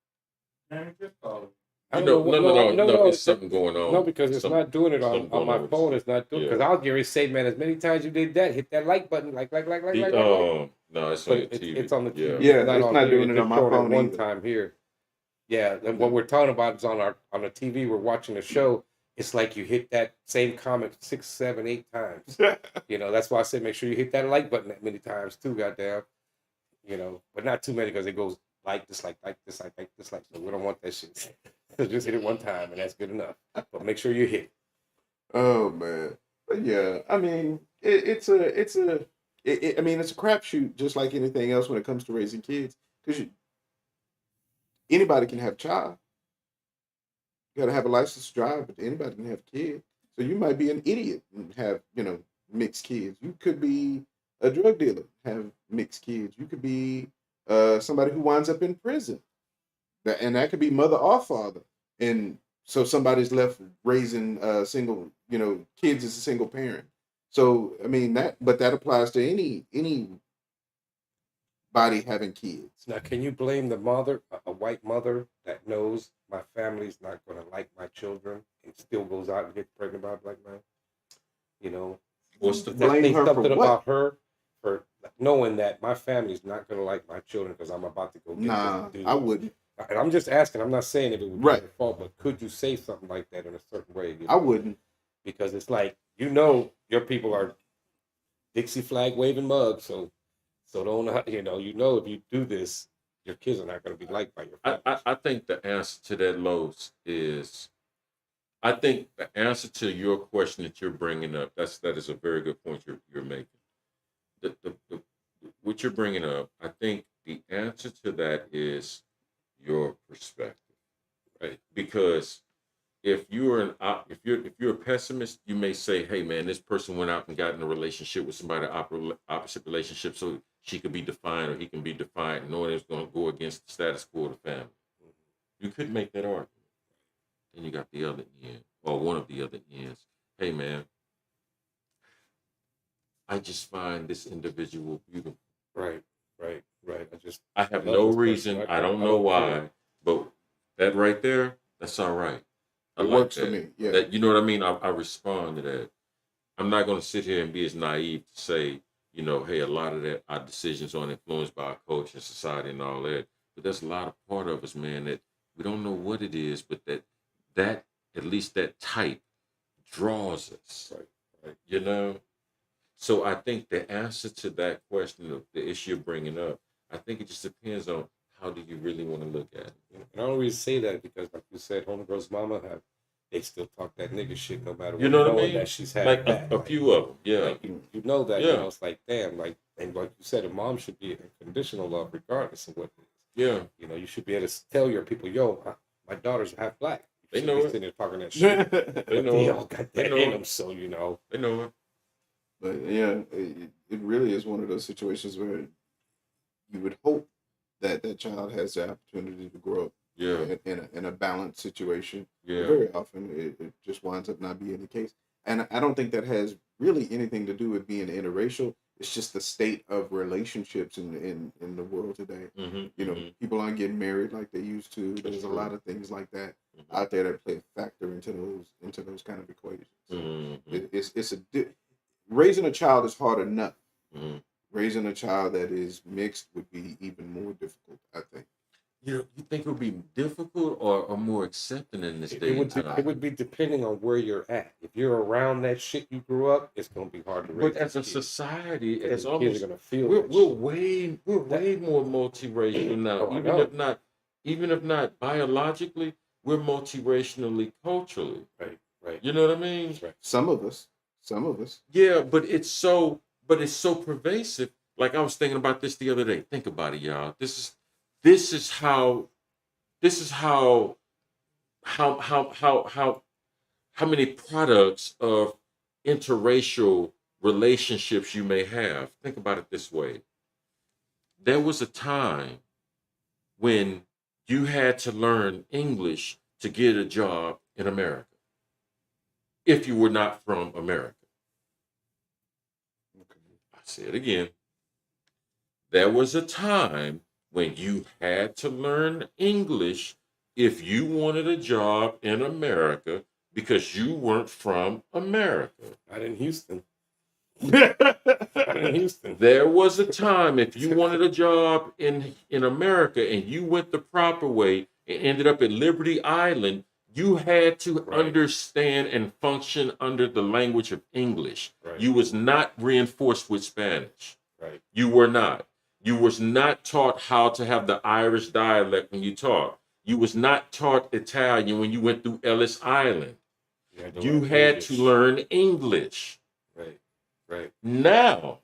No, it's something going on. No, because it's not doing it on my phone. It's not doing it. Because I was going to say, man, as many times you did that, hit that like button, like. No, it's on the TV. It's on the TV. Yeah, it's not doing it on my phone one either. time here. Yeah, and what we're talking about is on the TV. We're watching the show. It's like you hit that same comment 6, 7, 8 times. That's why I said make sure you hit that like button that many times too. Goddamn. But not too many, because it goes like, dislike, dislike. So we don't want that shit. So just hit it one time and that's good enough. But make sure you hit. Oh man, but yeah, I mean, it's a crapshoot, just like anything else when it comes to raising kids. Because anybody can have a child. You got to have a license to drive, but anybody can have kids. So you might be an idiot and have mixed kids. You could be a drug dealer, have mixed kids. You could be somebody who winds up in prison. And that could be mother or father. And so somebody's left raising single, kids as a single parent. So I mean that applies to anybody having kids. Now, can you blame the mother, a white mother that knows my family's not going to like my children and still goes out and gets pregnant by a black man? What's the blame her something for what? about her for knowing that my family's not going to like my children because I'm about to go get Nah, this dude. I wouldn't. And I'm just asking. I'm not saying if it would be Right. your fault, but could you say something like that in a certain way? I wouldn't. Because it's like, your people are Dixie flag waving mugs, so don't if you do this, your kids are not going to be liked by your family. I think the answer to that, Los, is I think the answer to your question that you're bringing up, that is a very good point you're making. What you're bringing up, I think the answer to that is your perspective, right? Because if you're a pessimist, you may say, "Hey, man, this person went out and got in a relationship with somebody opposite relationship, so she could be defiant or he can be defiant, knowing it's going to go against the status quo of the family." You could make that argument. Then you got the other end, or one of the other ends. Hey, man, I just find this individual beautiful. Right. I have no reason. I don't know why, but that right there, that's all right. It works for me. Yeah. You know what I mean? I respond to that. I'm not going to sit here and be as naive to say, hey, a lot of that our decisions are influenced by our culture and society and all that. But there's a lot of part of us, man, that we don't know what it is, but that at least that type draws us. Right. So I think the answer to that question of the issue you're bringing up, I think it just depends on how do you really want to look at it? And I always say that because, like you said, homegirl's mama they still talk that nigga shit no matter what, You know what I knowing mean? that she's had Like that. a few of them, yeah. Like you know that, Yeah. it's like, damn, like, and like you said, a mom should be unconditional love regardless of what it is. Yeah. You should be able to tell your people, yo, my daughter's half black. They You know should be it. sitting there talking that shit. They But know they it. all got They that know in it. them, so They know it. But yeah, it really is one of those situations where you would hope that that child has the opportunity to grow up Yeah. in a balanced situation. Yeah. Very often, it just winds up not being the case. And I don't think that has really anything to do with being interracial. It's just the state of relationships in the world today. Mm-hmm. People aren't getting married like they used to. There's a true. lot of things like that Mm-hmm. out there that play a factor into those kind of equations. Mm-hmm. Raising a child is hard enough. Mm-hmm. Raising a child that is mixed would be even more difficult, I think. You think it would be difficult or more accepting in this day and time? It would be depending on where you're at. If you're around that shit you grew up, it's gonna be hard to raise. But as a kids. society, As as the almost kids are gonna feel we're that shit. way more multiracial now. Oh, I know. Even if not biologically, we're multiracially culturally. Right. You know what I mean? Right. Some of us. Yeah, but it's so pervasive. Like I was thinking about this the other day. Think about it, y'all. This is how many products of interracial relationships you may have. Think about it this way. There was a time when you had to learn English to get a job in America if you were not from America. I say it again. There was a time when you had to learn English if you wanted a job in America because you weren't from America. Not in Houston. Not in Houston. There was a time if you wanted a job in America and you went the proper way and ended up at Liberty Island, you had to understand and function under the language of English. Right. You was not reinforced with Spanish. Right. You were not. You was not taught how to have the Irish dialect when you talk. You was not taught Italian when you went through Ellis Island. You had to learn English. Right. Now,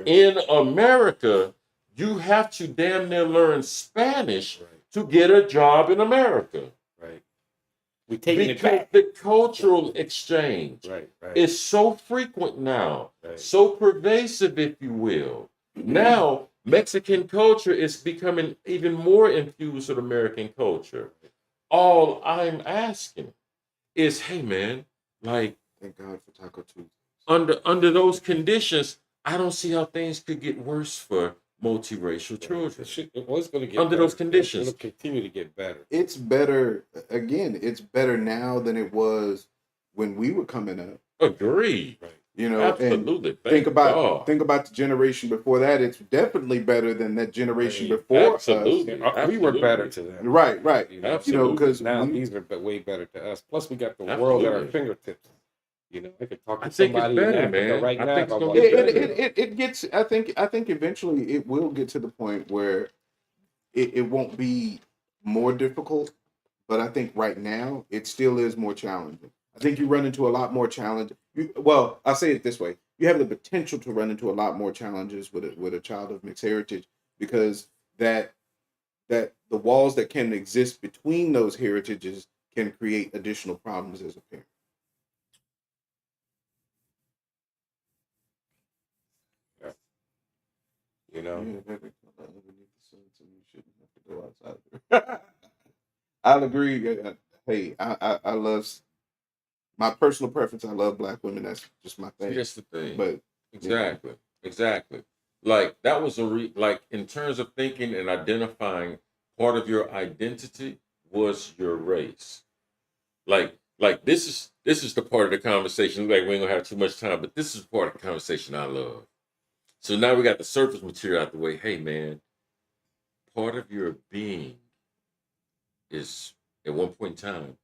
in America, you have to damn near learn Spanish to get a job in America. Right. We taking it Because back. the cultural exchange Right. is so frequent now, so pervasive, if you will. Now, Mexican culture is becoming even more infused with American culture. All I'm asking is, hey man, like, Thank God for Taco Tuesday. Under those conditions, I don't see how things could get worse for multiracial children. It was going to get Under better. those conditions. It'll continue to get better. It's better. Again, it's better now than it was when we were coming up. Agreed. Right. Absolutely. And think about the generation before that. It's definitely better than that generation before Absolutely. us. We were better to them. Right. Absolutely. Because now these are way better to us. Plus, we got the world at Absolutely. our fingertips. I could talk to I think it's somebody better, in Africa man. right I now. think it's about gonna what get they're better. doing. it gets. I think eventually it will get to the point where it won't be more difficult. But I think right now it still is more challenging. I think you run into a lot more challenge. Well, I'll say it this way: you have the potential to run into a lot more challenges with a child of mixed heritage because that the walls that can exist between those heritages can create additional problems as a parent. You know, underneath the sun, so you shouldn't have to go outside. I'll agree. Hey, I love my personal preference. I love black women. That's just my thing. That's the thing. But Exactly. Like that was like in terms of thinking and identifying, part of your identity was your race. Like this is the part of the conversation. Like we ain't gonna have too much time, but this is part of the conversation I love. So now we got the surface material out the way. Hey man, part of your being is at one point in time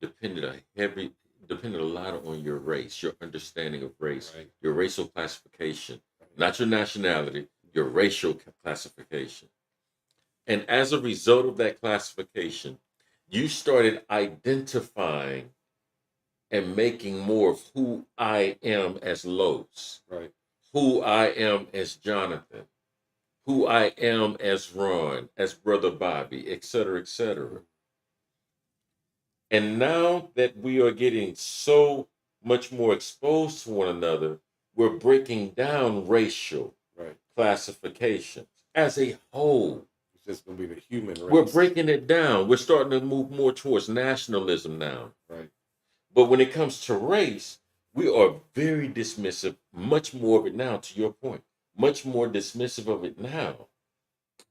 depended a lot on your race, your understanding of race, your racial classification, not your nationality, your racial classification. And as a result of that classification, you started identifying and making more of who I am as Los, Right. who I am as Jonathan, who I am as Ron, as Brother Bobby, et cetera, et cetera. And now that we are getting so much more exposed to one another, we're breaking down racial Right. classifications as a whole. It's just gonna be the human race. We're breaking it down. We're starting to move more towards nationalism now. Right. But when it comes to race, we are very dismissive, much more of it now, to your point, much more dismissive of it now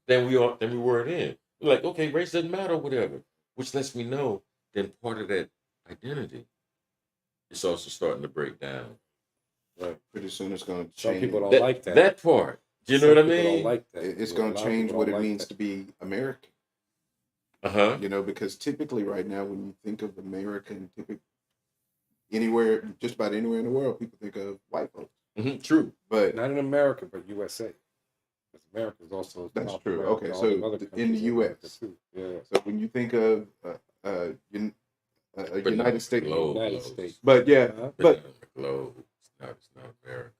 than we were then. We're like, okay, race doesn't matter, whatever. Which lets me know then part of that identity is also starting to break down. Right. Pretty soon it's going to Some change. people don't like that. That part. Do you know Some what I people mean? Don't like that. It's You know, going a to lot of change people what don't it like means that. to be American. Uh-huh. You know, because typically right now when you think of American, anywhere, just about anywhere in the world, people think of white folks. True. But Not in America, but USA. Because America is also That's South true. America, Okay, all so them other in the countries in America US. too. Yeah. so when you think of United States, Globe, United Los. States. but yeah, Uh-huh. but The globe. It's not America.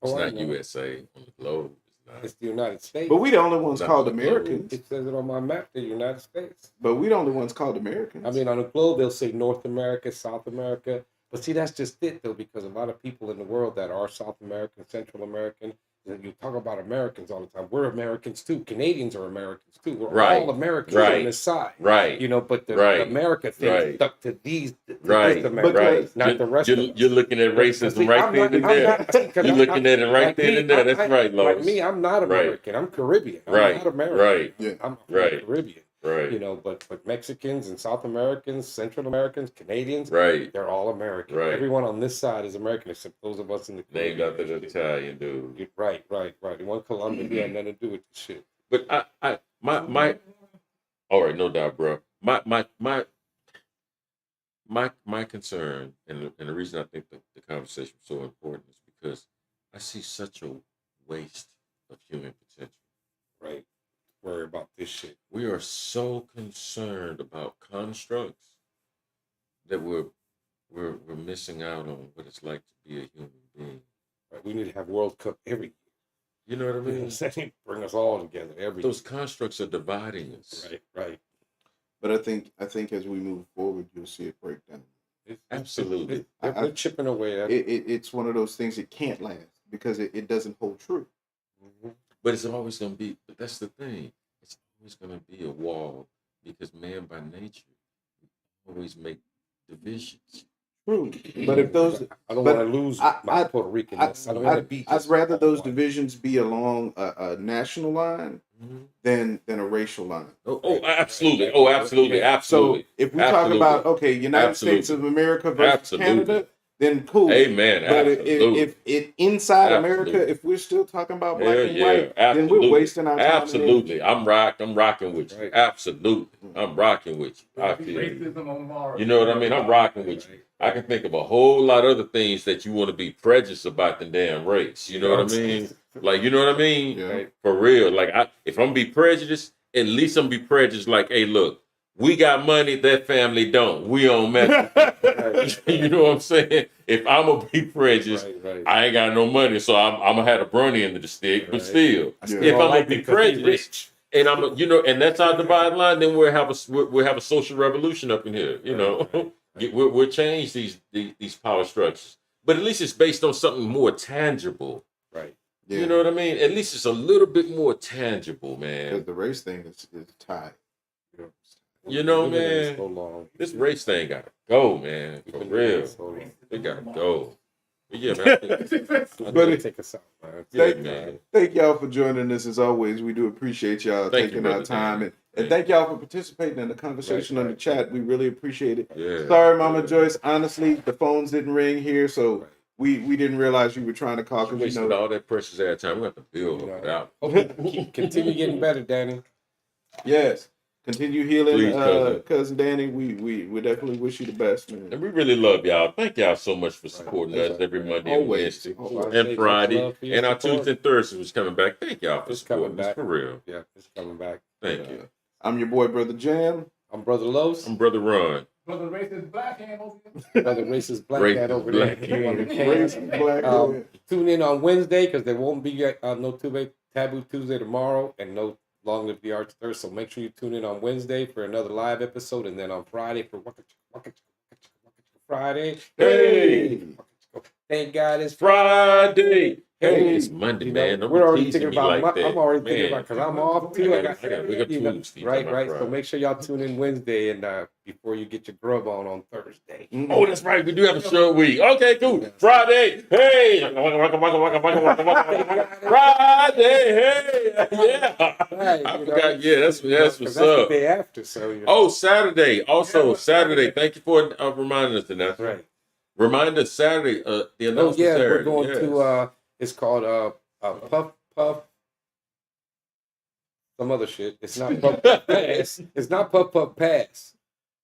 It's Oh, I not know. USA on the globe. It's not. It's the United States. but we the only ones Not called the globe. Americans. It says it on my map, the United States. But we the only ones called Americans. I mean, on the globe, they'll say North America, South America. But see, that's just it, though, because a lot of people in the world that are South American, Central American, you talk about Americans all the time. We're Americans, too. Canadians are Americans, too. We're Right. all Americans Right. on this side. Right. You know, but the Right. America thing Right. is stuck to these, to Right. this America, Because- not the rest of us. You're looking at But racism see, right I'm then not- and I'm there. not- see, 'cause You're looking at it right like then me, and there. That's right, Lois. Like me, I'm not Right. American. I'm Caribbean. I'm Right. not American. Right. Yeah. I'm Right. Caribbean. Right. You know, but Mexicans and South Americans, Central Americans, Canadians, Right. they're all American. Right. Everyone on this side is American except those of us in the Named Caribbean after the and shit. Italian dude. Right. The one Columbus, he had nothing to do with the shit. But my all right, no doubt, bro. My concern and the reason I think the conversation is so important is because I see such a waste of human potential. Right. Worry about this shit. We are so concerned about constructs that we're missing out on what it's like to be a human being. Right. We need to have World Cup every year. You know what I You know what mean? I'm saying? Bring us all together every Those constructs are dividing us. year. Right. but I think as we move forward, you'll see it break down. Absolutely. They're chipping away at it. It's one of those things that can't last because it doesn't hold true. Mhm. But it's always going to be, but that's the thing. It's always going to be a wall because man by nature always make divisions. True. But if those, I don't but want to lose I- my Puerto Ricanness. I don't want to be. I'd rather those divisions be along a national line than a racial line. Absolutely. Oh, absolutely. Yeah. Absolutely. So if we Absolutely. talk about United Absolutely. States of America versus Absolutely. Canada, then cool. Amen. But Absolutely. if it inside Absolutely. America, if we're still talking about black Hell and yeah. white, then Absolutely. we're wasting our time. and Absolutely. I'm rocking with you. Right. Absolutely. I'm rocking with you. I feel you. You know what I mean? I'm rocking with you. I can think of a whole lot of other things that you want to be prejudiced about than damn race. You know what I mean? Like, you know what I mean? Yeah. For real. Like, if I'm gonna be prejudiced, at least I'm gonna be prejudiced. Like, hey, look, we got money, that family don't. We on meth. You know what I'm saying? If I'm gonna be prejudiced, Right. I ain't got no money, so I'm gonna have a brownie end of the stick. But Right. still, I still if don't I'm like gonna be it 'cause they prejudiced, rich. and I'm, and that's our dividing line, then we'll have a social revolution up in here. You know, Right. we'll change these power structures, but at least it's based on something more tangible. Right. Yeah. You know what I mean? At least it's a little bit more tangible, Because man. the race thing is tied. You know, We've been in this man. so long. This race thing gotta go, man. We've For been doing real, this so long. it gotta go. But yeah, man. I think- I But need it- to take us out, man. yeah, Thank- man. Thank y'all for joining us as always. We do appreciate y'all Thank you, taking our brother time Dan. and thank y'all for participating in the conversation on the Right. chat. We really appreciate it. Yeah. Sorry, Mama Joyce. Honestly, the phones didn't ring here, so Right. we didn't realize you were trying to call You because wasted all that precious air time. We have to build You know. it out. Hope you continue getting better, Danny. yes. Continue healing, Please, cousin Danny. We definitely wish you the best, man. And we really love y'all. Thank y'all so much for supporting That's us right, every man. Monday and Always, Wednesday always. and Much Friday. love for your And our support. Tuesday and Thursday was coming back. Thank y'all for It's coming supporting us back. for real. Yeah, it's coming back. Thank you. I'm your boy, Brother Jam. I'm Brother Los. I'm Brother Ron. Brother racist black hand over here. Brother Racist Black Racist Cat over there. Black You Cat. understand? Racist black man. Tune in on Wednesday because there won't be no Taboo Tuesday tomorrow and no Long Live the Arts Thursday. So make sure you tune in on Wednesday for another live episode and then on Friday for Waka Friday. Hey! Thank God it's Friday. Hey, Hey, it's Monday, You know, man. Don't we're be already teasing thinking me about. like that. I'm already thinking Man. about because I'm off too. I got bigger you know, tools for you right. tomorrow, So Friday. make sure y'all tune in Wednesday and before you get your grub on Thursday. Oh, that's right. We do have a short week. Okay, cool. Friday. Hey. Friday. Hey. Yeah. Right, I you forgot. know, Yeah, that's you know, what's 'cause that's the up. day after. So you know, Oh, Saturday. Also, Saturday. Thank you for reminding us of that. right. Remind us Saturday. The Oh announcement yeah, Saturday. we're going yes. to it's called Puff some other shit. It's not Puff Pass. It's not Puff Pass.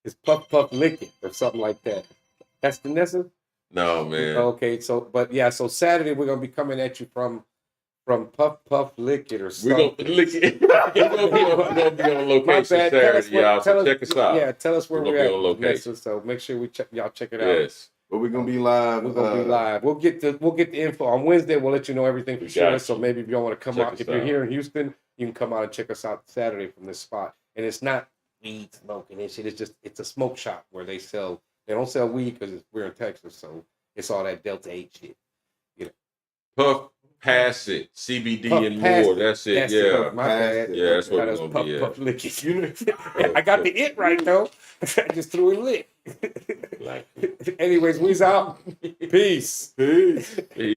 It's Puff Lick It or something like that. That's the Nessa? No, man. Okay, so so Saturday we're gonna be coming at you from Puff Lick It or We're something. gonna lick it. We're gonna be on location Saturday, y'all. So check us out. Yeah, tell us where We're we're gonna at. be on location. Nessa, so make sure y'all check it out. Yes. But we're gonna be live. We're gonna be live. We'll get the info on Wednesday. We'll let you know everything for We sure. got So you. maybe if you want to come Check out, us if you're out. here in Houston, you can come out and check us out Saturday from this spot. And it's not weed smoking and shit. It's a smoke shop where they don't sell weed because we're in Texas, so it's all that Delta 8 shit. Puff, pass it, CBD Puff, and pass more. it. That's it. That's Yeah. My bad. Yeah, that's what That we're was gonna be at. Puff Lick It. I got the it right though. I just threw it lit. Like, Anyways, we's out. Peace. Peace. peace.